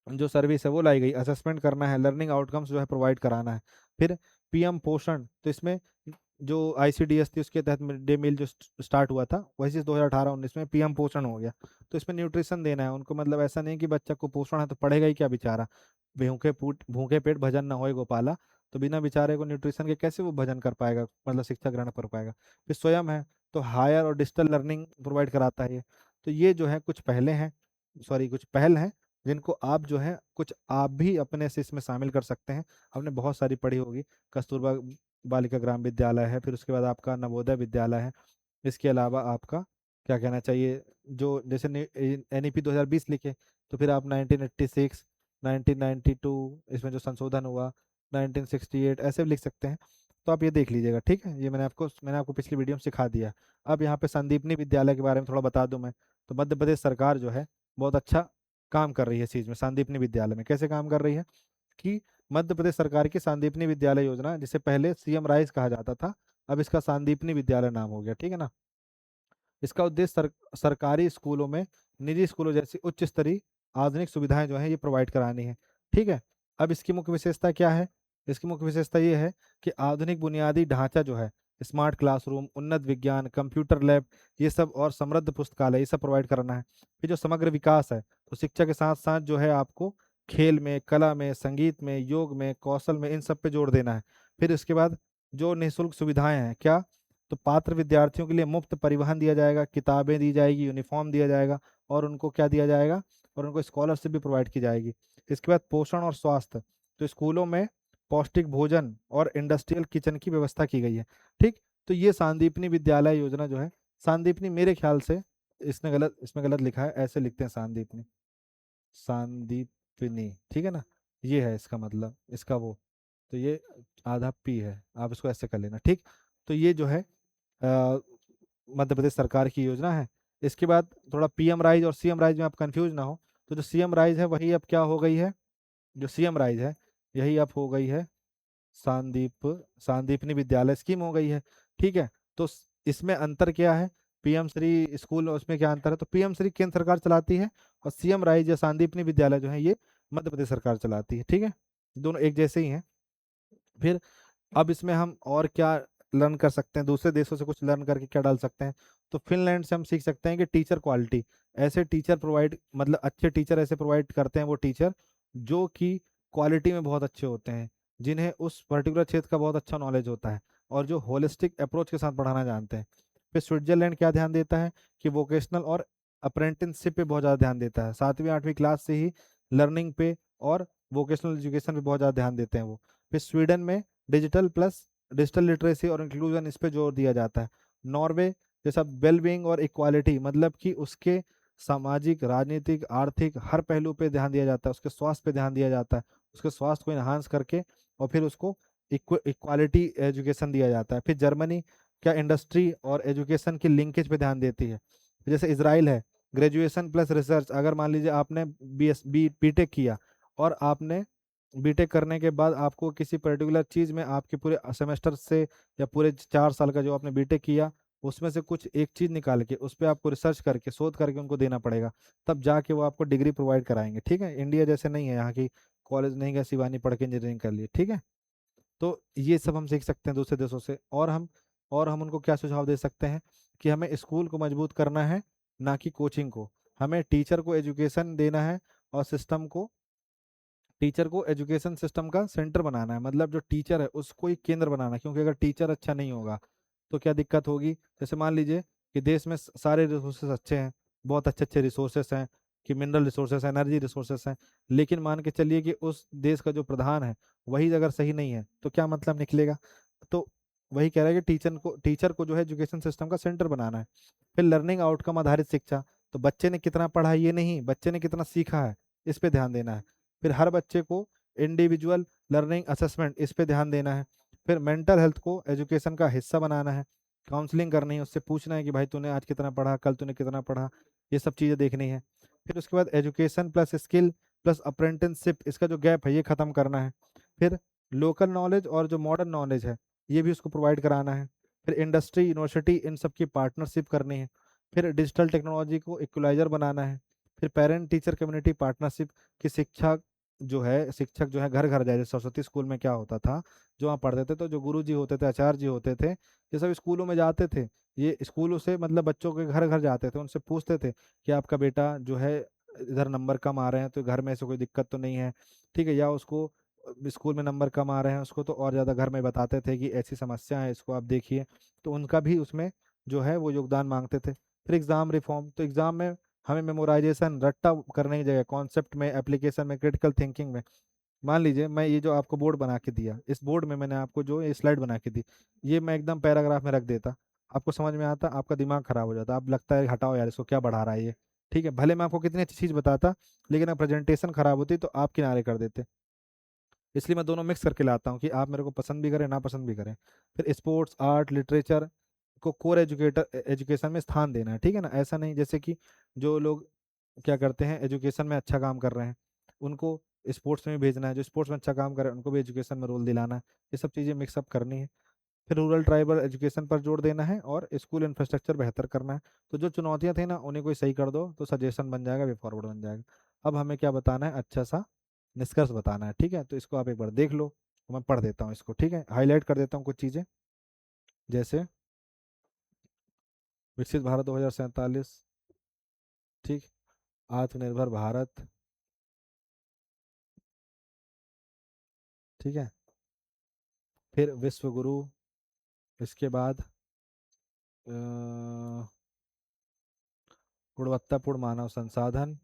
जो सर्विस है वो लाई गई, असेसमेंट करना है, लर्निंग आउटकम्स जो है प्रोवाइड कराना है। फिर पीएम पोषण, तो इसमें जो आईसीडीएस थी उसके तहत मिड डे मील जो स्टार्ट हुआ था वही चीज़ 2018-19 में पीएम पोषण हो गया। तो इसमें न्यूट्रिशन देना है उनको, मतलब ऐसा नहीं कि बच्चा को पोषण है तो पढ़ेगा ही क्या बेचारा, भूखे पेट भजन ना होए गोपाला। तो बिना बेचारे को न्यूट्रिशन के कैसे वो भजन कर पाएगा, मतलब शिक्षा ग्रहण कर पाएगा। फिर स्वयं है, तो हायर और डिजिटल लर्निंग प्रोवाइड कराता है ये। तो ये जो है कुछ पहले हैं, सॉरी कुछ पहल हैं जिनको आप जो है कुछ आप भी अपने से इसमें शामिल कर सकते हैं। हमने बहुत सारी पढ़ी होगी, कस्तूरबा बालिका ग्राम विद्यालय है, फिर उसके बाद आपका नवोदय विद्यालय है। इसके अलावा आपका क्या कहना चाहिए, जो जैसे एनईपी 2020 लिखे, तो फिर आप 1986, 1992 इसमें जो संशोधन हुआ, 1968 ऐसे भी लिख सकते हैं। तो आप ये देख लीजिएगा, ठीक है, ये मैंने आपको पिछली वीडियो में सिखा दिया। अब यहाँ पे संदीपनी विद्यालय के बारे में थोड़ा बता दूं मैं। तो मध्य प्रदेश सरकार जो है बहुत अच्छा काम कर रही है इस चीज़ में, संदीपनी विद्यालय में कैसे काम कर रही है कि मध्य प्रदेश सरकार की संदीपनी विद्यालय योजना, जिसे पहले सीएम राइज कहा जाता था, अब इसका संदीपनी विद्यालय नाम हो गया, ठीक है ना। इसका उद्देश्य सरकारी स्कूलों में निजी स्कूलों जैसी उच्च स्तरीय आधुनिक सुविधाएं जो है ये प्रोवाइड करानी है, ठीक है। अब इसकी मुख्य विशेषता क्या है, इसकी मुख्य विशेषता ये है कि आधुनिक बुनियादी ढांचा जो है, स्मार्ट क्लासरूम, उन्नत विज्ञान, कंप्यूटर लैब, ये सब और समृद्ध पुस्तकालय, ये सब प्रोवाइड करना है। फिर जो समग्र विकास है, तो शिक्षा के साथ साथ जो है आपको खेल में, कला में, संगीत में, योग में, कौशल में, इन सब पे जोर देना है। फिर इसके बाद जो निःशुल्क सुविधाएं हैं क्या, तो पात्र विद्यार्थियों के लिए मुफ्त परिवहन दिया जाएगा, किताबें दी जाएगी, यूनिफॉर्म दिया जाएगा, और उनको क्या दिया जाएगा, और उनको स्कॉलरशिप भी प्रोवाइड की जाएगी। इसके बाद पोषण और स्वास्थ्य, तो स्कूलों में पौष्टिक भोजन और इंडस्ट्रियल किचन की व्यवस्था की गई है, ठीक। तो ये सांदीपनी विद्यालय योजना जो है, सांदीपनी मेरे ख्याल से इसमें गलत लिखा है, ऐसे लिखते हैं सांदीपनी, सांदीपनी, ठीक है ना, ये है इसका मतलब, इसका वो, तो ये आधा पी है, आप इसको ऐसे कर लेना, ठीक। तो ये जो है अ, मध्य प्रदेश सरकार की योजना है। इसके बाद थोड़ा पीएम राइज और सीएम राइज में आप कंफ्यूज ना हो, तो जो सीएम राइज है वही अब क्या हो गई है, जो सीएम राइज है यही अब हो गई है सांदीपनी विद्यालय स्कीम हो गई है, ठीक है। तो इसमें अंतर क्या है, पीएम श्री स्कूल और उसमें क्या अंतर है, तो पीएम श्री केंद्र सरकार चलाती है और सीएम राइज या सांदीपनी विद्यालय जो है ये मध्य प्रदेश सरकार चलाती है, ठीक है, दोनों एक जैसे ही हैं। फिर अब इसमें हम और क्या लर्न कर सकते हैं, दूसरे देशों से कुछ लर्न करके क्या डाल सकते हैं, तो फिनलैंड से हम सीख सकते हैं कि टीचर क्वालिटी, ऐसे टीचर प्रोवाइड, मतलब अच्छे टीचर ऐसे प्रोवाइड करते हैं वो टीचर जो कि क्वालिटी में बहुत अच्छे होते हैं, जिन्हें उस पर्टिकुलर क्षेत्र का बहुत अच्छा नॉलेज होता है और जो होलिस्टिक अप्रोच के साथ पढ़ाना जानते हैं। फिर स्विट्जरलैंड क्या ध्यान देता है कि वोकेशनल और अप्रेंटिसशिप पे बहुत ज़्यादा ध्यान देता है, 7वीं 8वीं क्लास से ही लर्निंग पे और वोकेशनल एजुकेशन पे बहुत ज़्यादा ध्यान देते हैं वो। फिर स्वीडन में डिजिटल लिटरेसी और इंक्लूजन इस पे जोर दिया जाता है। नॉर्वे जैसा वेलबींग और इक्वालिटी, मतलब कि उसके सामाजिक, राजनीतिक, आर्थिक हर पहलू पे ध्यान दिया जाता है, उसके स्वास्थ्य पे ध्यान दिया जाता है, उसके स्वास्थ्य को इन्हांस करके और फिर उसको इक्वालिटी एजुकेशन दिया जाता है। फिर जर्मनी क्या इंडस्ट्री और एजुकेशन की लिंकेज पे ध्यान देती है। जैसे इसराइल है, ग्रेजुएशन प्लस रिसर्च, अगर मान लीजिए आपने बीटेक किया और आपने बीटेक करने के बाद आपको किसी पर्टिकुलर चीज़ में आपके पूरे सेमेस्टर से या पूरे 4 साल का जो आपने बीटेक किया उसमें से कुछ एक चीज़ निकाल के उस पर आपको रिसर्च करके शोध करके उनको देना पड़ेगा, तब जाके वो आपको डिग्री प्रोवाइड कराएंगे, ठीक है। इंडिया जैसे नहीं है यहाँ की कॉलेज नहीं गए शिवानी पढ़ के इंजीनियरिंग कर लिए, ठीक है। तो ये सब हम सीख सकते हैं दूसरे देशों से, और हम उनको क्या सुझाव दे सकते हैं कि हमें स्कूल को मजबूत करना है, ना कि कोचिंग को। हमें टीचर को एजुकेशन देना है और टीचर को एजुकेशन सिस्टम का सेंटर बनाना है, मतलब जो टीचर है उसको ही केंद्र बनाना है, क्योंकि अगर टीचर अच्छा नहीं होगा तो क्या दिक्कत होगी। जैसे मान लीजिए कि देश में सारे रिसोर्सेस अच्छे हैं, बहुत अच्छे अच्छे रिसोर्सेस हैं, कि मिनरल रिसोर्सेस, एनर्जी रिसोर्सेस हैं, लेकिन मान के चलिए कि उस देश का जो प्रधान है वही अगर सही नहीं है तो क्या मतलब निकलेगा। तो वही कह रहा है कि टीचर को जो है एजुकेशन सिस्टम का सेंटर बनाना है। फिर लर्निंग आउटकम आधारित शिक्षा, तो बच्चे ने कितना पढ़ा है ये नहीं, बच्चे ने कितना सीखा है इस पे ध्यान देना है। फिर हर बच्चे को इंडिविजुअल लर्निंग असेसमेंट, इस पे ध्यान देना है। फिर मेंटल हेल्थ को एजुकेशन का हिस्सा बनाना है, काउंसलिंग करनी है, उससे पूछना है कि भाई तूने आज कितना पढ़ा, कल तूने कितना पढ़ा, ये सब चीज़ें देखनी है। फिर उसके बाद education plus skill plus apprenticeship, इसका जो गैप है ये खत्म करना है। फिर लोकल नॉलेज और जो मॉडर्न नॉलेज है ये भी उसको प्रोवाइड कराना है। फिर इंडस्ट्री, यूनिवर्सिटी, इन सब की पार्टनरशिप करनी है। फिर डिजिटल टेक्नोलॉजी को इक्वलाइजर बनाना है। फिर पेरेंट टीचर कम्युनिटी पार्टनरशिप की शिक्षक जो है घर घर जाए। जैसे सरस्वती स्कूल में क्या होता था, जो वहाँ पढ़ते थे तो जो गुरु जी होते थे, आचार्य जी होते थे, ये सब स्कूलों में जाते थे। ये स्कूलों से मतलब बच्चों के घर घर जाते थे, उनसे पूछते थे कि आपका बेटा जो है इधर नंबर कम आ रहे हैं तो घर में ऐसे कोई दिक्कत तो नहीं है, ठीक है, या उसको स्कूल में नंबर कम आ रहे हैं उसको तो और ज़्यादा घर में बताते थे कि ऐसी समस्या है, इसको आप देखिए। तो उनका भी उसमें जो है वो योगदान मांगते थे। फिर एग्ज़ाम रिफॉर्म, तो एग्ज़ाम में हमें मेमोराइजेशन, रट्टा करने की जगह कॉन्सेप्ट में, एप्लीकेशन में, क्रिटिकल थिंकिंग में। मान लीजिए मैं ये जो आपको बोर्ड बना के दिया, इस बोर्ड में मैंने आपको जो ये स्लाइड बना के दी, ये मैं एकदम पैराग्राफ में रख देता, आपको समझ में आता, आपका दिमाग खराब हो जाता, आप लगता है हटाओ यार इसको क्या बढ़ा रहा है ये, ठीक है, भले मैं आपको कितनी अच्छी चीज़ बताता, लेकिन अगर प्रेजेंटेशन खराब होती तो आप किनारे कर देते। इसलिए मैं दोनों मिक्स करके लाता हूँ कि आप मेरे को पसंद भी करें ना पसंद भी करें। फिर स्पोर्ट्स, आर्ट, लिटरेचर को कोर एजुकेशन में स्थान देना है, ठीक है ना। ऐसा नहीं जैसे कि जो लोग क्या करते हैं एजुकेशन में अच्छा काम कर रहे हैं उनको स्पोर्ट्स में भी भेजना है, जो स्पोर्ट्स में अच्छा काम कर रहे हैं उनको भी एजुकेशन में रोल दिलाना है। ये सब चीज़ें मिक्सअप करनी है। फिर रूरल ट्राइबल एजुकेशन पर जोर देना है और स्कूल इंफ्रास्ट्रक्चर बेहतर करना है। तो जो चुनौतियां थी ना उन्हें कोई सही कर दो तो सजेशन बन जाएगा, वे फॉरवर्ड बन जाएगा। अब हमें क्या बताना है, अच्छा सा निष्कर्ष बताना है, ठीक है। तो इसको आप एक बार देख लो, मैं पढ़ देता हूँ इसको, ठीक है, हाईलाइट कर देता हूँ कुछ चीज़ें। जैसे विकसित भारत 2047, ठीक, आत्मनिर्भर भारत, ठीक है, फिर विश्व गुरु, इसके बाद गुणवत्तापूर्ण मानव संसाधन,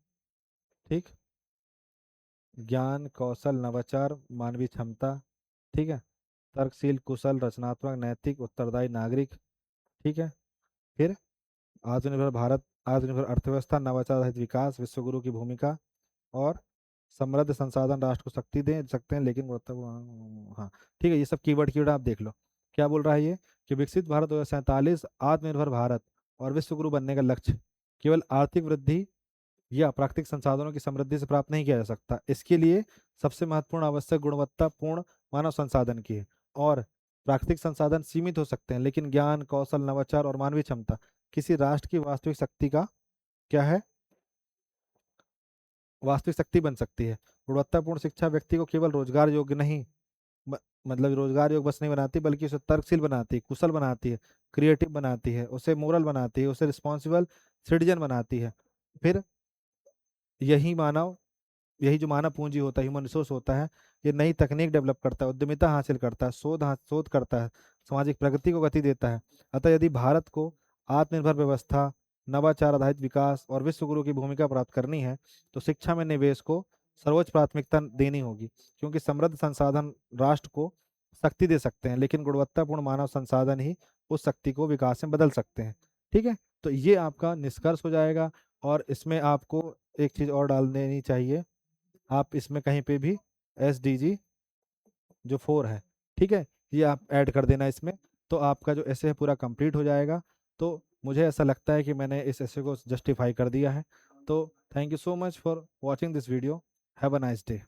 ठीक, ज्ञान कौशल नवाचार मानवीय क्षमता, ठीक है, तर्कशील कुशल रचनात्मक नैतिक उत्तरदायी नागरिक, ठीक है, फिर आत्मनिर्भर भारत, आत्मनिर्भर अर्थव्यवस्था, नवाचार रहित विकास, विश्वगुरु की भूमिका, और समृद्ध संसाधन राष्ट्र को शक्ति दे सकते हैं लेकिन हाँ, ठीक है, ये सब कीवर्ड आप देख लो। क्या बोल रहा है ये कि विकसित भारत 2047 आत्मनिर्भर भारत और विश्वगुरु बनने का लक्ष्य केवल आर्थिक वृद्धि या प्राकृतिक संसाधनों की समृद्धि से प्राप्त नहीं किया जा सकता। इसके लिए सबसे महत्वपूर्ण आवश्यक गुणवत्तापूर्ण मानव संसाधन की है। और प्राकृतिक संसाधन सीमित हो सकते हैं लेकिन ज्ञान कौशल नवाचार और मानवीय क्षमता किसी राष्ट्र की वास्तविक शक्ति का क्या है, वास्तविक शक्ति बन सकती है। गुणवत्तापूर्ण शिक्षा व्यक्ति को केवल रोजगार योग्य नहीं, म- मतलब रोजगार योग्य बस नहीं बनाती बल्कि उसे तर्कशील बनाती है, कुशल बनाती है, क्रिएटिव बनाती है, उसे मोरल बनाती है, उसे रिस्पॉन्सिबल सिटीजन बनाती है। फिर यही मानव यही जो मानव पूंजी होता है, ह्यूमन रिसोर्स होता है, ये नई तकनीक डेवलप करता है, उद्यमिता हासिल करता है, शोध करता है, सामाजिक प्रगति को गति देता है। अतः यदि भारत को आत्मनिर्भर व्यवस्था, नवाचार आधारित विकास और विश्व गुरु की भूमिका प्राप्त करनी है तो शिक्षा में निवेश को सर्वोच्च प्राथमिकता देनी होगी। क्योंकि समृद्ध संसाधन राष्ट्र को शक्ति दे सकते हैं लेकिन गुणवत्तापूर्ण मानव संसाधन ही उस शक्ति को विकास में बदल सकते हैं, ठीक है। तो ये आपका निष्कर्ष हो जाएगा। और इसमें आपको एक चीज़ और डाल देनी चाहिए, आप इसमें कहीं पे भी SDG जो 4 है, ठीक है, ये आप ऐड कर देना इसमें, तो आपका जो ऐसे है पूरा कंप्लीट हो जाएगा। तो मुझे ऐसा लगता है कि मैंने इस ऐसे को जस्टिफाई कर दिया है। तो thank you so much for watching this video. Have a nice day.